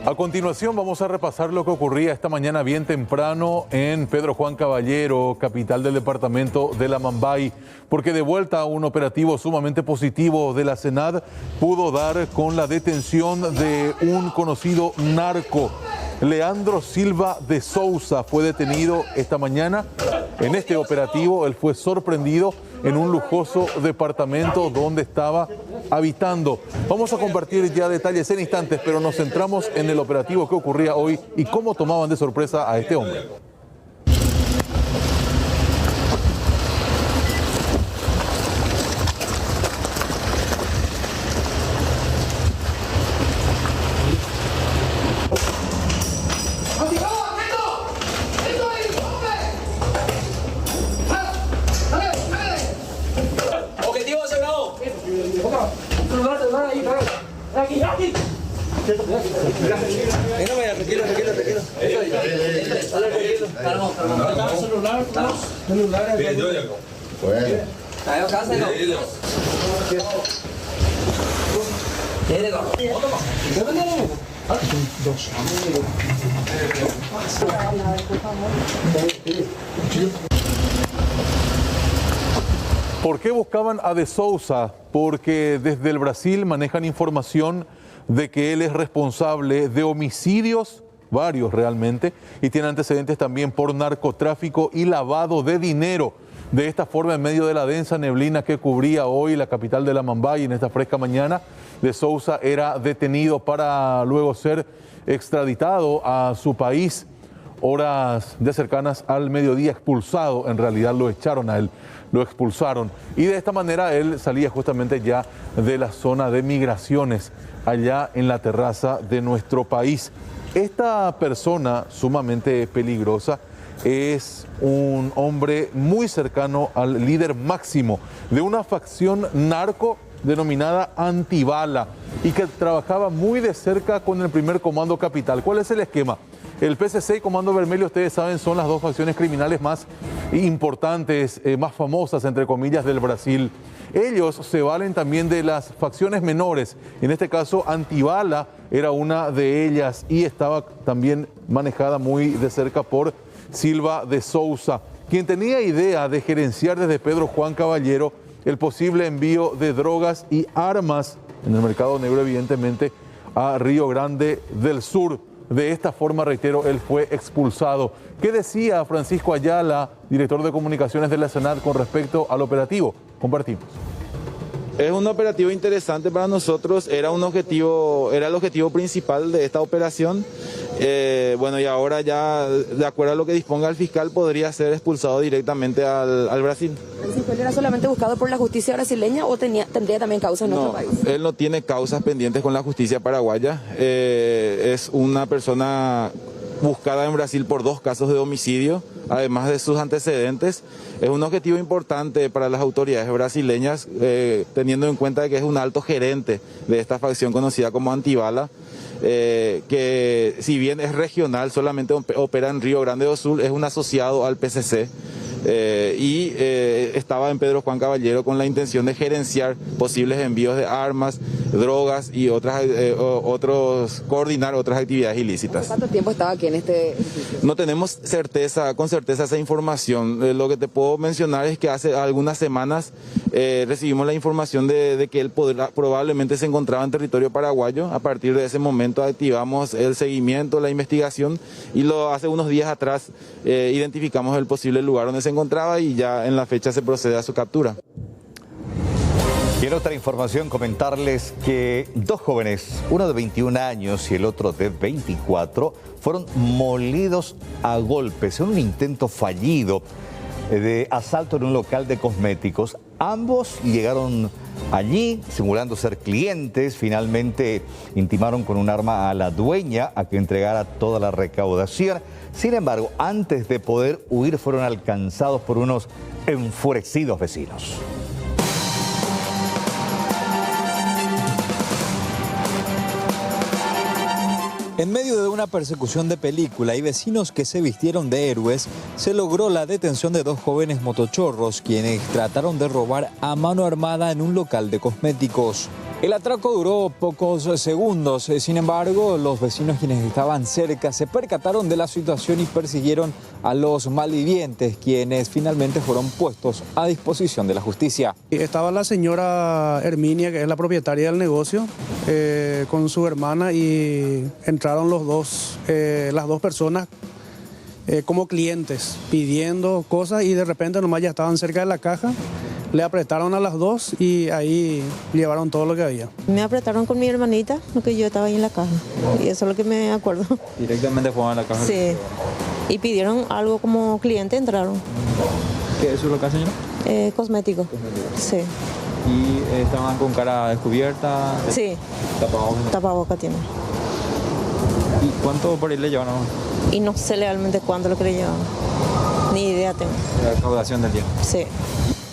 A continuación vamos a repasar lo que ocurría esta mañana bien temprano en Pedro Juan Caballero, capital del departamento de La Mambay, porque de vuelta a un operativo sumamente positivo de la SENAD pudo dar con la detención de un conocido narco. Leandro Silva de Souza fue detenido esta mañana. En este operativo él fue sorprendido en un lujoso departamento donde estaba habitando. Vamos a compartir ya detalles en instantes, pero nos centramos en el operativo que ocurría hoy y cómo tomaban de sorpresa a este hombre. ¿Por qué buscaban a De Souza? Porque desde el Brasil manejan información de que él es responsable de homicidios, varios realmente, y tiene antecedentes también por narcotráfico y lavado de dinero. De esta forma, en medio de la densa neblina que cubría hoy la capital de La Mambay en esta fresca mañana, De Souza era detenido para luego ser extraditado a su país. Horas de cercanas al mediodía, expulsado, en realidad lo echaron a él, lo expulsaron. Y de esta manera él salía justamente ya de la zona de migraciones, allá en la terraza de nuestro país. Esta persona sumamente peligrosa es un hombre muy cercano al líder máximo de una facción narco denominada Antibala y que trabajaba muy de cerca con el primer Comando Capital. ¿Cuál es el esquema? El PCC y Comando Vermelho, ustedes saben, son las dos facciones criminales más importantes, más famosas, entre comillas, del Brasil. Ellos se valen también de las facciones menores. En este caso, Antibala era una de ellas y estaba también manejada muy de cerca por Silva de Souza, quien tenía idea de gerenciar desde Pedro Juan Caballero el posible envío de drogas y armas en el mercado negro, evidentemente, a Río Grande del Sur. De esta forma, reitero, él fue expulsado. ¿Qué decía Francisco Ayala, director de comunicaciones de la SENAD, con respecto al operativo? Compartimos. Es un operativo interesante para nosotros, era el objetivo principal de esta operación. Bueno, y ahora ya, de acuerdo a lo que disponga el fiscal, podría ser expulsado directamente al Brasil. ¿El fiscal era solamente buscado por la justicia brasileña o tendría también causas en nuestro país? Él no tiene causas pendientes con la justicia paraguaya. Es una persona buscada en Brasil por 2 casos de homicidio, además de sus antecedentes. Es un objetivo importante para las autoridades brasileñas, teniendo en cuenta que es un alto gerente de esta facción conocida como Antibala, que si bien es regional, solamente opera en Río Grande do Sul, es un asociado al PCC. Y estaba en Pedro Juan Caballero con la intención de gerenciar posibles envíos de armas, drogas y coordinar otras actividades ilícitas. ¿Cuánto tiempo estaba aquí en este? No tenemos con certeza esa información. Lo que te puedo mencionar es que hace algunas semanas recibimos la información de que él probablemente se encontraba en territorio paraguayo. A partir de ese momento activamos el seguimiento, la investigación y hace unos días atrás identificamos el posible lugar donde se encontraba y ya en la fecha se procede a su captura. Y en otra información comentarles que dos jóvenes, uno de 21 años y el otro de 24, fueron molidos a golpes en un intento fallido de asalto en un local de cosméticos. Ambos llegaron allí simulando ser clientes, finalmente intimaron con un arma a la dueña a que entregara toda la recaudación. Sin embargo, antes de poder huir fueron alcanzados por unos enfurecidos vecinos. En medio de una persecución de película y vecinos que se vistieron de héroes, se logró la detención de dos jóvenes motochorros, quienes trataron de robar a mano armada en un local de cosméticos. El atraco duró pocos segundos, sin embargo, los vecinos quienes estaban cerca se percataron de la situación y persiguieron a los malvivientes, quienes finalmente fueron puestos a disposición de la justicia. Estaba la señora Herminia, que es la propietaria del negocio, con su hermana, y entraron las dos personas como clientes pidiendo cosas, y de repente nomás ya estaban cerca de la caja. Le apretaron a las dos y ahí llevaron todo lo que había. Me apretaron con mi hermanita, porque yo estaba ahí en la caja. Y eso es lo que me acuerdo. ¿Directamente fueron a la caja? Sí. Y pidieron algo como cliente, entraron. ¿Qué es su local, señora? Cosmético. Sí. ¿Y estaban con cara descubierta? Sí. ¿Tapabocas? Tapabocas tiene. ¿Y cuánto por ahí le llevaron? Y no sé legalmente cuánto lo que le llevaban. Ni idea tengo. La recaudación del día. Sí.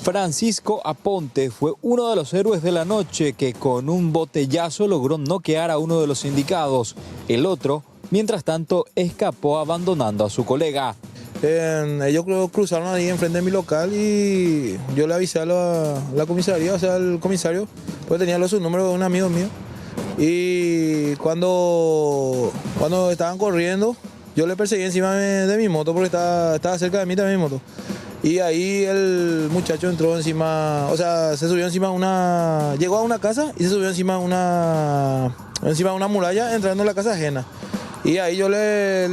Francisco Aponte fue uno de los héroes de la noche que con un botellazo logró noquear a uno de los indicados. El otro, mientras tanto, escapó abandonando a su colega. Ellos cruzaron ahí enfrente de mi local y yo le avisé a la comisaría, o sea, al comisario, pues tenía los números de un amigo mío. Y cuando estaban corriendo, yo le perseguí encima de mi moto porque estaba cerca de mí también mi moto. Y ahí el muchacho entró encima, o sea, se subió encima de una... Llegó a una casa y se subió encima de una muralla entrando en la casa ajena. Y ahí yo le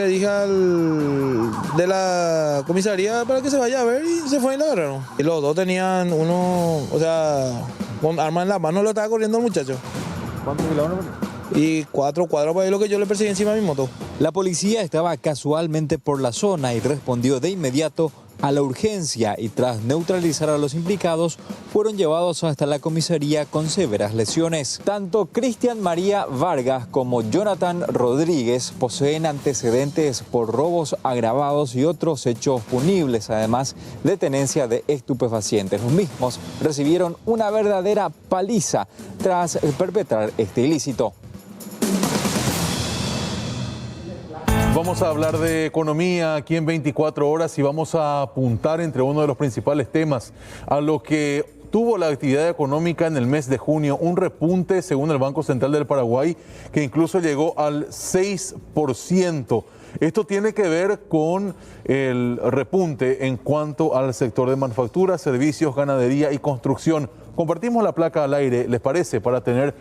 dije de la comisaría para que se vaya a ver y se fue y lo agarraron. Y los dos tenían uno, o sea, con arma en la mano lo estaba corriendo el muchacho. ¿Cuántos kilómetros? Y 4 cuadros para ahí lo que yo le perseguí encima de mi moto. La policía estaba casualmente por la zona y respondió de inmediato a la urgencia y tras neutralizar a los implicados fueron llevados hasta la comisaría con severas lesiones. Tanto Cristian María Vargas como Jonathan Rodríguez poseen antecedentes por robos agravados y otros hechos punibles, además de tenencia de estupefacientes. Los mismos recibieron una verdadera paliza tras perpetrar este ilícito. Vamos a hablar de economía aquí en 24 horas y vamos a apuntar entre uno de los principales temas a lo que tuvo la actividad económica en el mes de junio, un repunte según el Banco Central del Paraguay que incluso llegó al 6%. Esto tiene que ver con el repunte en cuanto al sector de manufactura, servicios, ganadería y construcción. Compartimos la placa al aire, ¿les parece? Para tener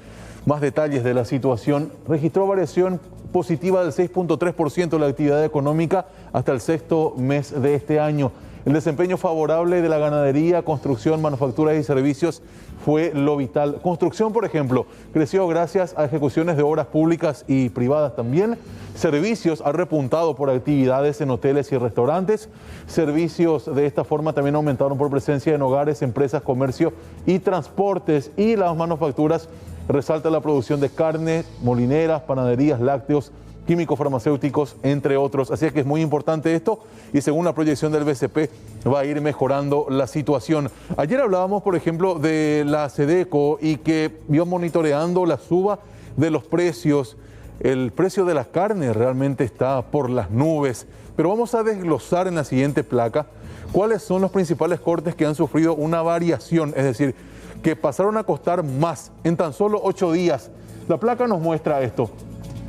más detalles de la situación. Registró variación positiva del 6.3% la actividad económica hasta el sexto mes de este año. El desempeño favorable de la ganadería, construcción, manufacturas y servicios fue lo vital. Construcción, por ejemplo, creció gracias a ejecuciones de obras públicas y privadas también. Servicios ha repuntado por actividades en hoteles y restaurantes. Servicios de esta forma también aumentaron por presencia en hogares, empresas, comercio y transportes. Y las manufacturas resalta la producción de carne, molineras, panaderías, lácteos, químicos farmacéuticos, entre otros. Así que es muy importante esto y según la proyección del BCP va a ir mejorando la situación. Ayer hablábamos, por ejemplo, de la SEDECO y que vio monitoreando la suba de los precios. El precio de las carnes realmente está por las nubes. Pero vamos a desglosar en la siguiente placa cuáles son los principales cortes que han sufrido una variación, es decir, que pasaron a costar más en tan solo 8 días. La placa nos muestra esto.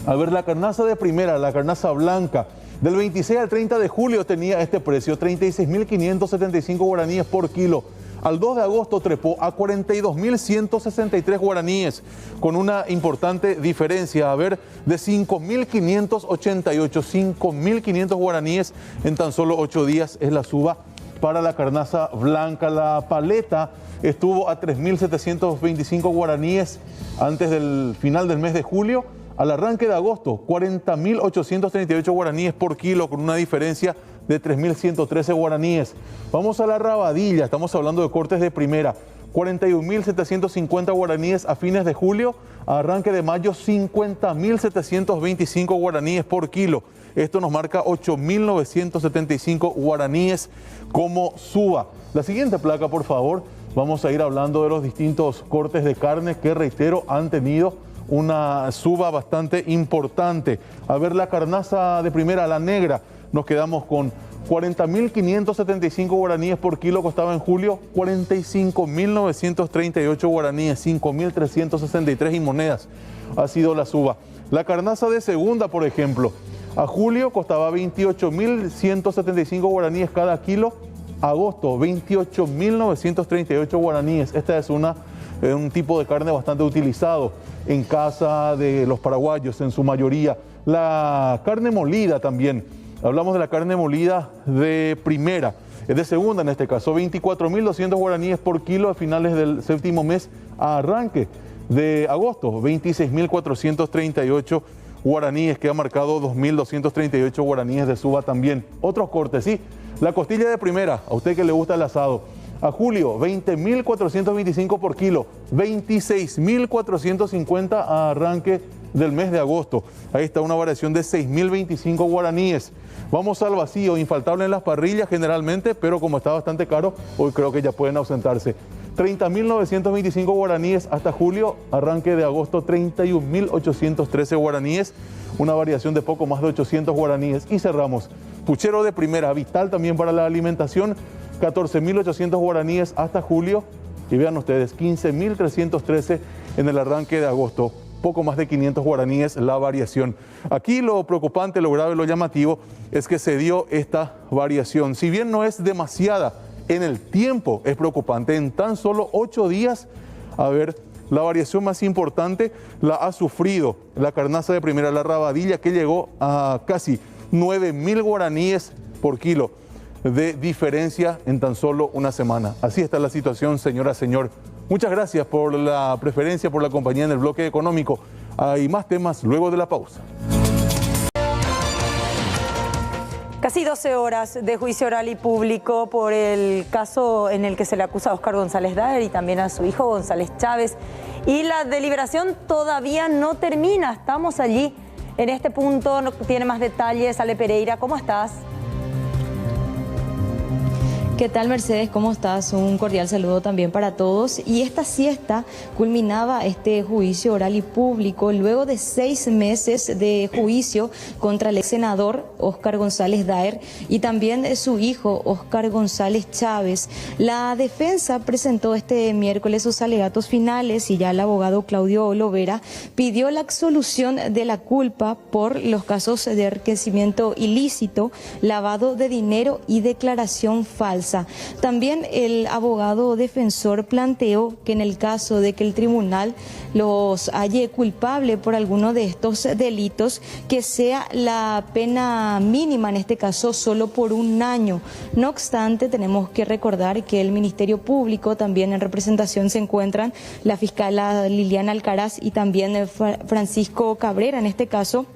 A ver, la carnaza de primera, la carnaza blanca, del 26 al 30 de julio tenía este precio, 36.575 guaraníes por kilo. Al 2 de agosto trepó a 42.163 guaraníes, con una importante diferencia, a ver, de 5.588, 5.500 guaraníes en tan solo 8 días es la suba para la carnaza blanca. La paleta estuvo a 3.725 guaraníes antes del final del mes de julio. Al arranque de agosto, 40.838 guaraníes por kilo, con una diferencia de 3.113 guaraníes. Vamos a la rabadilla, estamos hablando de cortes de primera. 41.750 guaraníes a fines de julio, a arranque de mayo 50.725 guaraníes por kilo. Esto nos marca 8.975 guaraníes como suba. La siguiente placa, por favor. Vamos a ir hablando de los distintos cortes de carne que, reitero, han tenido una suba bastante importante. A ver, la carnaza de primera, la negra, nos quedamos con 40.575 guaraníes por kilo, costaba en julio 45.938 guaraníes, 5.363 y monedas ha sido la suba. La carnaza de segunda, por ejemplo, a julio costaba 28.175 guaraníes cada kilo, agosto 28.938 guaraníes. Esta es un tipo de carne bastante utilizado en casa de los paraguayos en su mayoría. La carne molida también. Hablamos de la carne molida de primera, es de segunda en este caso, 24.200 guaraníes por kilo a finales del séptimo mes, a arranque de agosto, 26.438 guaraníes, que ha marcado 2.238 guaraníes de suba también. Otros cortes, sí, la costilla de primera, a usted que le gusta el asado, a julio, 20.425 por kilo, 26.450 a arranque del mes de agosto. Ahí está una variación de 6.025 guaraníes. Vamos al vacío, infaltable en las parrillas generalmente, pero como está bastante caro, hoy creo que ya pueden ausentarse. 30.925 guaraníes hasta julio, arranque de agosto 31.813 guaraníes, una variación de poco más de 800 guaraníes. Y cerramos, puchero de primera, vital también para la alimentación, 14.800 guaraníes hasta julio, y vean ustedes, 15.313 en el arranque de agosto. Poco más de 500 guaraníes la variación. Aquí lo preocupante, lo grave, lo llamativo es que se dio esta variación. Si bien no es demasiada en el tiempo, es preocupante. En tan solo 8 días, a ver, la variación más importante la ha sufrido la carnaza de primera, la rabadilla, que llegó a casi 9.000 guaraníes por kilo de diferencia en tan solo una semana. Así está la situación, señora, señor. Muchas gracias por la preferencia, por la compañía en el bloque económico. Hay más temas luego de la pausa. Casi 12 horas de juicio oral y público por el caso en el que se le acusa a Óscar González Daer y también a su hijo González Chávez. Y la deliberación todavía no termina. Estamos allí en este punto. No tiene más detalles. Ale Pereira, ¿cómo estás? ¿Qué tal, Mercedes? ¿Cómo estás? Un cordial saludo también para todos. Y esta siesta culminaba este juicio oral y público luego de 6 meses de juicio contra el ex senador Óscar González Daer y también de su hijo Óscar González Chávez. La defensa presentó este miércoles sus alegatos finales y ya el abogado Claudio Lovera pidió la absolución de la culpa por los casos de enriquecimiento ilícito, lavado de dinero y declaración falsa. También el abogado defensor planteó que en el caso de que el tribunal los halle culpable por alguno de estos delitos, que sea la pena mínima, en este caso solo por 1 año. No obstante, tenemos que recordar que el Ministerio Público, también en representación se encuentran la fiscal Liliana Alcaraz y también Francisco Cabrera, en este caso.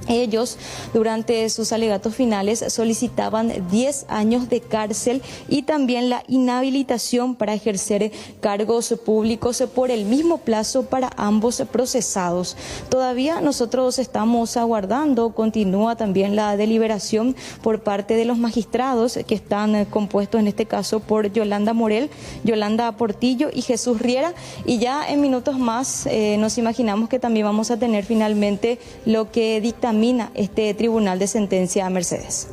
Ellos, durante sus alegatos finales, solicitaban 10 años de cárcel y también la inhabilitación para ejercer cargos públicos por el mismo plazo para ambos procesados. Todavía nosotros estamos aguardando, continúa también la deliberación por parte de los magistrados que están compuestos en este caso por Yolanda Morel, Yolanda Portillo y Jesús Riera, y ya en minutos más nos imaginamos que también vamos a tener finalmente lo que dictamina este tribunal de sentencia, Mercedes.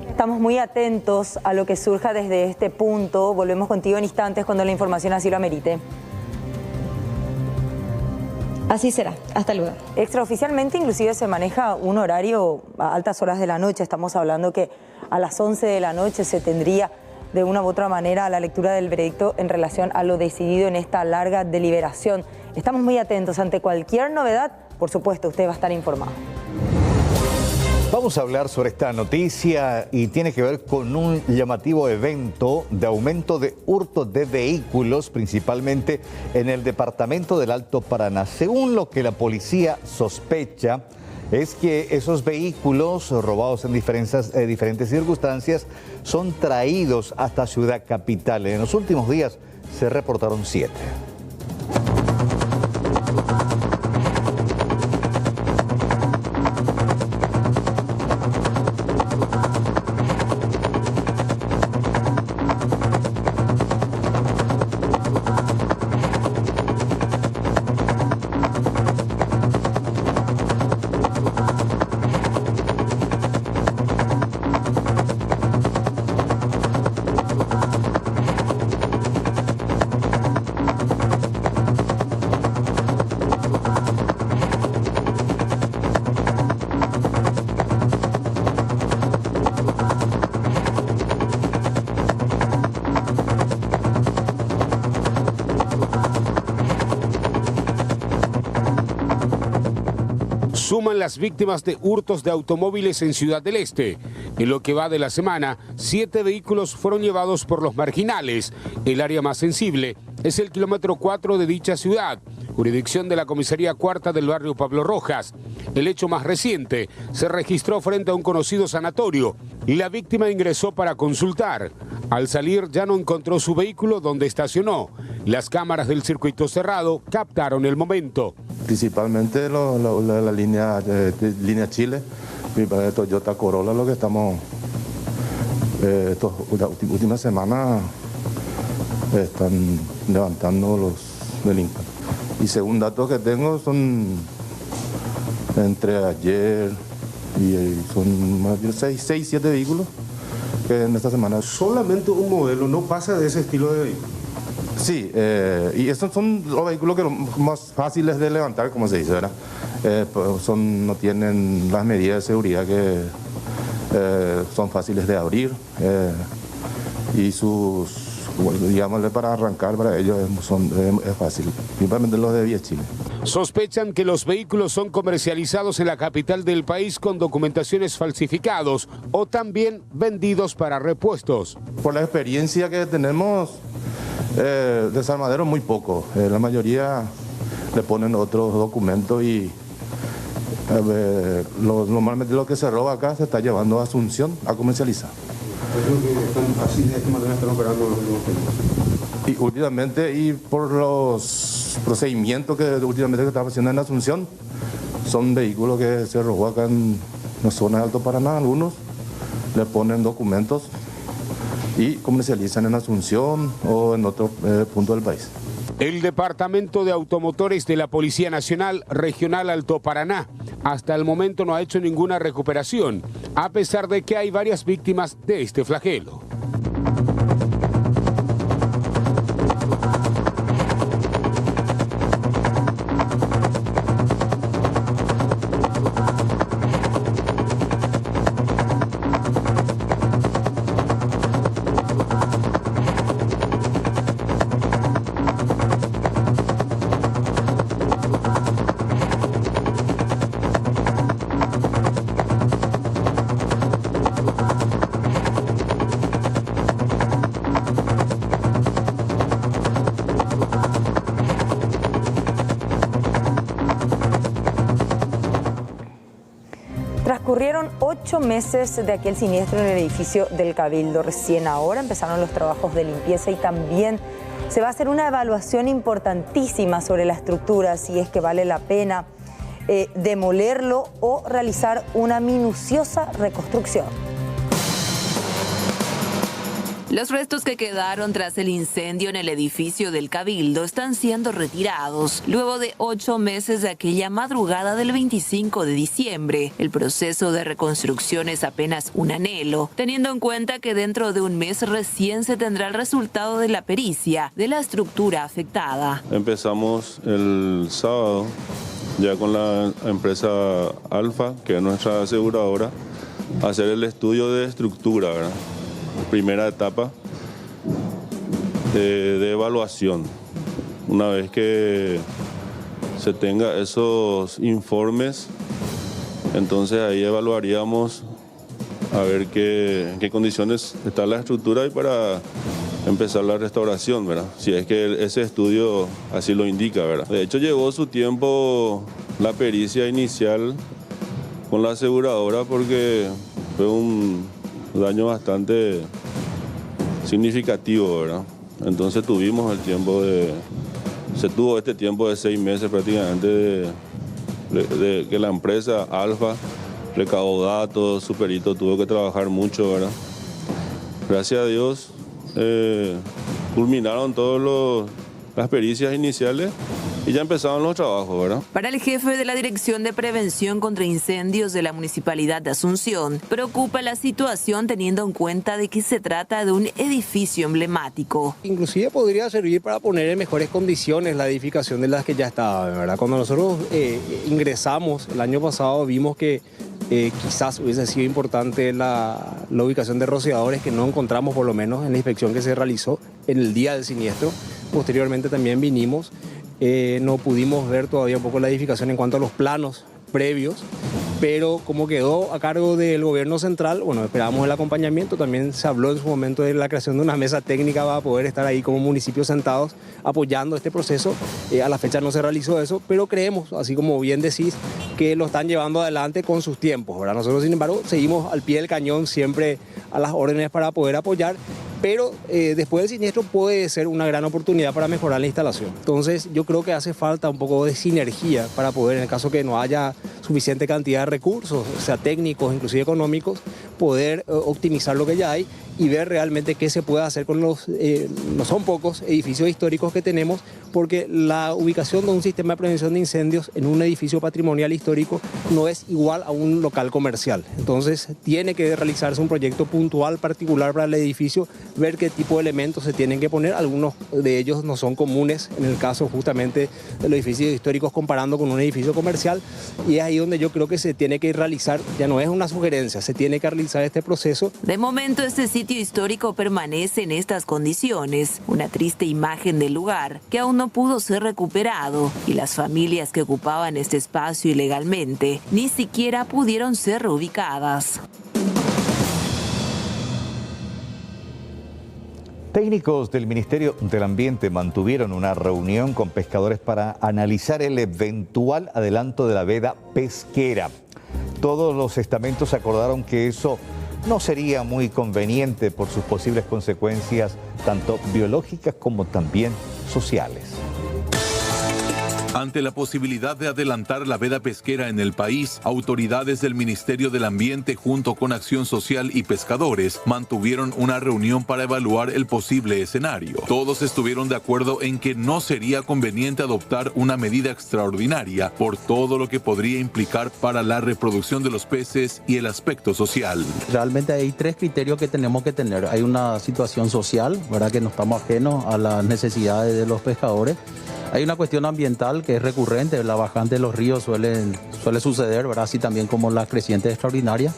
Estamos muy atentos a lo que surja desde este punto. Volvemos contigo en instantes cuando la información así lo amerite. Así será. Hasta luego. Extraoficialmente inclusive se maneja un horario a altas horas de la noche. Estamos hablando que a las 11 de la noche se tendría de una u otra manera la lectura del veredicto en relación a lo decidido en esta larga deliberación. Estamos muy atentos ante cualquier novedad. Por supuesto, usted va a estar informado. Vamos a hablar sobre esta noticia y tiene que ver con un llamativo evento de aumento de hurtos de vehículos, principalmente en el departamento del Alto Paraná. Según lo que la policía sospecha, es que esos vehículos robados en diferentes circunstancias son traídos hasta Ciudad Capital. En los últimos días se reportaron 7. Suman las víctimas de hurtos de automóviles en Ciudad del Este. En lo que va de la semana, 7 vehículos fueron llevados por los marginales. El área más sensible es el kilómetro 4 de dicha ciudad, jurisdicción de la comisaría cuarta del barrio Pablo Rojas. El hecho más reciente se registró frente a un conocido sanatorio y la víctima ingresó para consultar. Al salir ya no encontró su vehículo donde estacionó. Las cámaras del circuito cerrado captaron el momento. Principalmente la línea Chile, de Toyota Corolla, lo que estamos estas últimas semanas están levantando los delincuentes. Y según datos que tengo, son entre ayer y son más de 6-7 vehículos que en esta semana. Solamente un modelo no pasa de ese estilo de vehículo. Sí, y estos son los vehículos que más fáciles de levantar, como se dice, ¿verdad? No tienen las medidas de seguridad que son fáciles de abrir y digámosle, para arrancar para ellos es fácil, principalmente los de Vía Chile. Sospechan que los vehículos son comercializados en la capital del país con documentaciones falsificados o también vendidos para repuestos. Por la experiencia que tenemos, desarmadero muy poco. La mayoría le ponen otros documentos y normalmente lo que se roba acá se está llevando a Asunción a comercializar. Así de esta manera están operando los últimos tiempos. Y últimamente, y por los procedimientos que últimamente estamos haciendo en Asunción, son vehículos que se robó acá en la zona de Alto Paraná. Algunos le ponen documentos y comercializan en Asunción o en otro punto del país. El Departamento de Automotores de la Policía Nacional Regional Alto Paraná hasta el momento no ha hecho ninguna recuperación, a pesar de que hay varias víctimas de este flagelo. Transcurrieron 8 meses de aquel siniestro en el edificio del Cabildo. Recién ahora empezaron los trabajos de limpieza y también se va a hacer una evaluación importantísima sobre la estructura, si es que vale la pena demolerlo o realizar una minuciosa reconstrucción. Los restos que quedaron tras el incendio en el edificio del Cabildo están siendo retirados luego de 8 meses de aquella madrugada del 25 de diciembre. El proceso de reconstrucción es apenas un anhelo, teniendo en cuenta que dentro de un mes recién se tendrá el resultado de la pericia de la estructura afectada. Empezamos el sábado ya con la empresa Alfa, que es nuestra aseguradora, a hacer el estudio de estructura, ¿verdad? Primera etapa de evaluación. Una vez que se tenga esos informes, Entonces ahí evaluaríamos a ver en qué condiciones está la estructura y para empezar la restauración, ¿verdad? Si es que ese estudio así lo indica, ¿verdad? De hecho, llevó su tiempo la pericia inicial con la aseguradora porque fue un daño bastante significativo, ¿verdad? Entonces tuvimos el tiempo se tuvo este tiempo de 6 meses prácticamente de que la empresa Alfa recaudó datos, su perito tuvo que trabajar mucho, ¿verdad? Gracias a Dios culminaron todas las pericias iniciales y ya empezaron los trabajos, ¿verdad? Para el jefe de la Dirección de Prevención contra Incendios de la Municipalidad de Asunción, preocupa la situación teniendo en cuenta de que se trata de un edificio emblemático. Inclusive podría servir para poner en mejores condiciones la edificación de las que ya estaba, ¿verdad? Cuando nosotros ingresamos el año pasado vimos que quizás hubiese sido importante la ubicación de rociadores que no encontramos por lo menos en la inspección que se realizó en el día del siniestro. Posteriormente también vinimos. No pudimos ver todavía un poco la edificación en cuanto a los planos previos, pero como quedó a cargo del gobierno central, bueno, esperábamos el acompañamiento. También se habló en su momento de la creación de una mesa técnica para poder estar ahí como municipios sentados apoyando este proceso. A la fecha no se realizó eso, pero creemos, así como bien decís, que lo están llevando adelante con sus tiempos, ¿verdad? Nosotros, sin embargo, seguimos al pie del cañón siempre a las órdenes para poder apoyar. Pero después del siniestro puede ser una gran oportunidad para mejorar la instalación. Entonces yo creo que hace falta un poco de sinergia para poder, en el caso que no haya suficiente cantidad de recursos, o sea técnicos, inclusive económicos, poder optimizar lo que ya hay y ver realmente qué se puede hacer con no son pocos edificios históricos que tenemos, porque la ubicación de un sistema de prevención de incendios en un edificio patrimonial histórico no es igual a un local comercial. Entonces tiene que realizarse un proyecto puntual, particular para el edificio, ver qué tipo de elementos se tienen que poner. Algunos de ellos no son comunes en el caso justamente de los edificios históricos comparando con un edificio comercial, y es ahí donde yo creo que se tiene que realizar, ya no es una sugerencia, se tiene que realizar este proceso. De momento este sitio histórico permanece en estas condiciones, una triste imagen del lugar que aún no pudo ser recuperado, y las familias que ocupaban este espacio ilegalmente ni siquiera pudieron ser reubicadas. Técnicos del Ministerio del Ambiente mantuvieron una reunión con pescadores para analizar el eventual adelanto de la veda pesquera. Todos los estamentos acordaron que eso no sería muy conveniente por sus posibles consecuencias, tanto biológicas como también sociales. Ante la posibilidad de adelantar la veda pesquera en el país, autoridades del Ministerio del Ambiente junto con Acción Social y pescadores mantuvieron una reunión para evaluar el posible escenario. Todos estuvieron de acuerdo en que no sería conveniente adoptar una medida extraordinaria por todo lo que podría implicar para la reproducción de los peces y el aspecto social. Realmente hay 3 criterios que tenemos que tener. Hay una situación social, ¿verdad?, que no estamos ajenos a las necesidades de los pescadores. Hay una cuestión ambiental que es recurrente, la bajante de los ríos suele suceder, ¿verdad?, así también como las crecientes extraordinarias.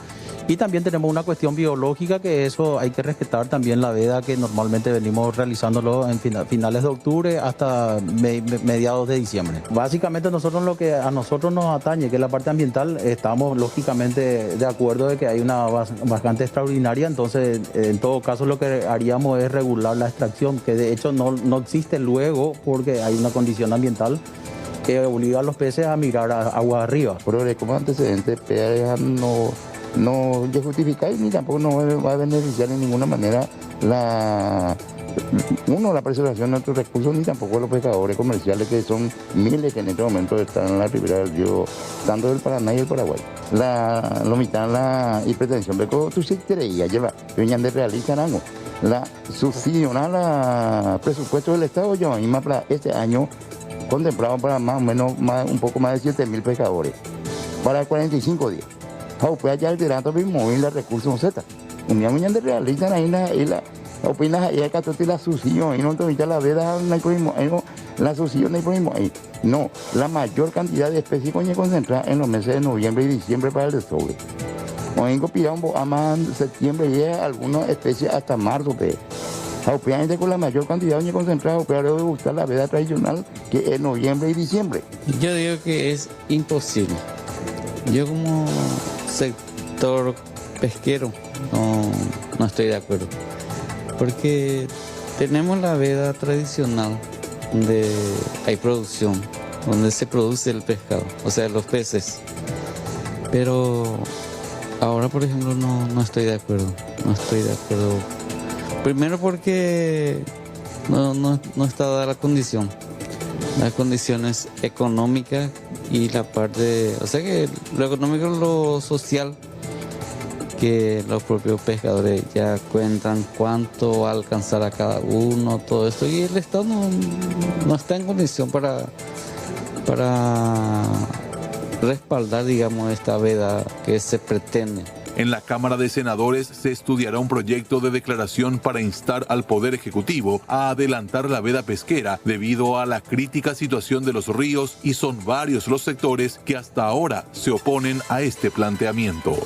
Y también tenemos una cuestión biológica, que eso hay que respetar también la veda que normalmente venimos realizándolo en finales de octubre hasta mediados de diciembre. Básicamente lo que a nosotros nos atañe, que es la parte ambiental, estamos lógicamente de acuerdo de que hay una bastante extraordinaria. Entonces en todo caso lo que haríamos es regular la extracción, que de hecho no existe luego porque hay una condición ambiental que obliga a los peces a migrar a agua arriba. Pero como antecedente, no justifica y ni tampoco nos va a beneficiar en ninguna manera la preservación de nuestros recursos, ni tampoco los pescadores comerciales, que son miles que en este momento están en la ribera del río, tanto del Paraná y el Paraguay. La hipertensión, pero tú sí creías, lleva, venían de realizar algo. La subsidión a presupuesto del Estado, yo misma para este año contemplado para más o menos un poco más de 7.000 pescadores para 45 días. Pues allá alterando el móvil de recursos Z. Un día mañana realizan ahí la opinas ahí acá la subsidión y no te la veda la subsidión no hay ahí. No, la mayor cantidad de especies coñe concentrada en los meses de noviembre y diciembre para el desove. Hoy piramos a más septiembre y algunas especies hasta marzo, obviamente con la mayor cantidad de concentrada, pero debe gustar la veda tradicional que es noviembre y diciembre. Yo digo que es imposible. Yo como sector pesquero no estoy de acuerdo, porque tenemos la veda tradicional donde hay producción, donde se produce el pescado, o sea, los peces. Pero ahora, por ejemplo, no estoy de acuerdo. No estoy de acuerdo. Primero porque no está dada la condición. Las condiciones económicas y la parte, o sea que lo económico y lo social, que los propios pescadores ya cuentan cuánto va a alcanzar a cada uno, todo esto, y el Estado no está en condición para respaldar, digamos, esta veda que se pretende. En la Cámara de Senadores se estudiará un proyecto de declaración para instar al Poder Ejecutivo a adelantar la veda pesquera debido a la crítica situación de los ríos, y son varios los sectores que hasta ahora se oponen a este planteamiento.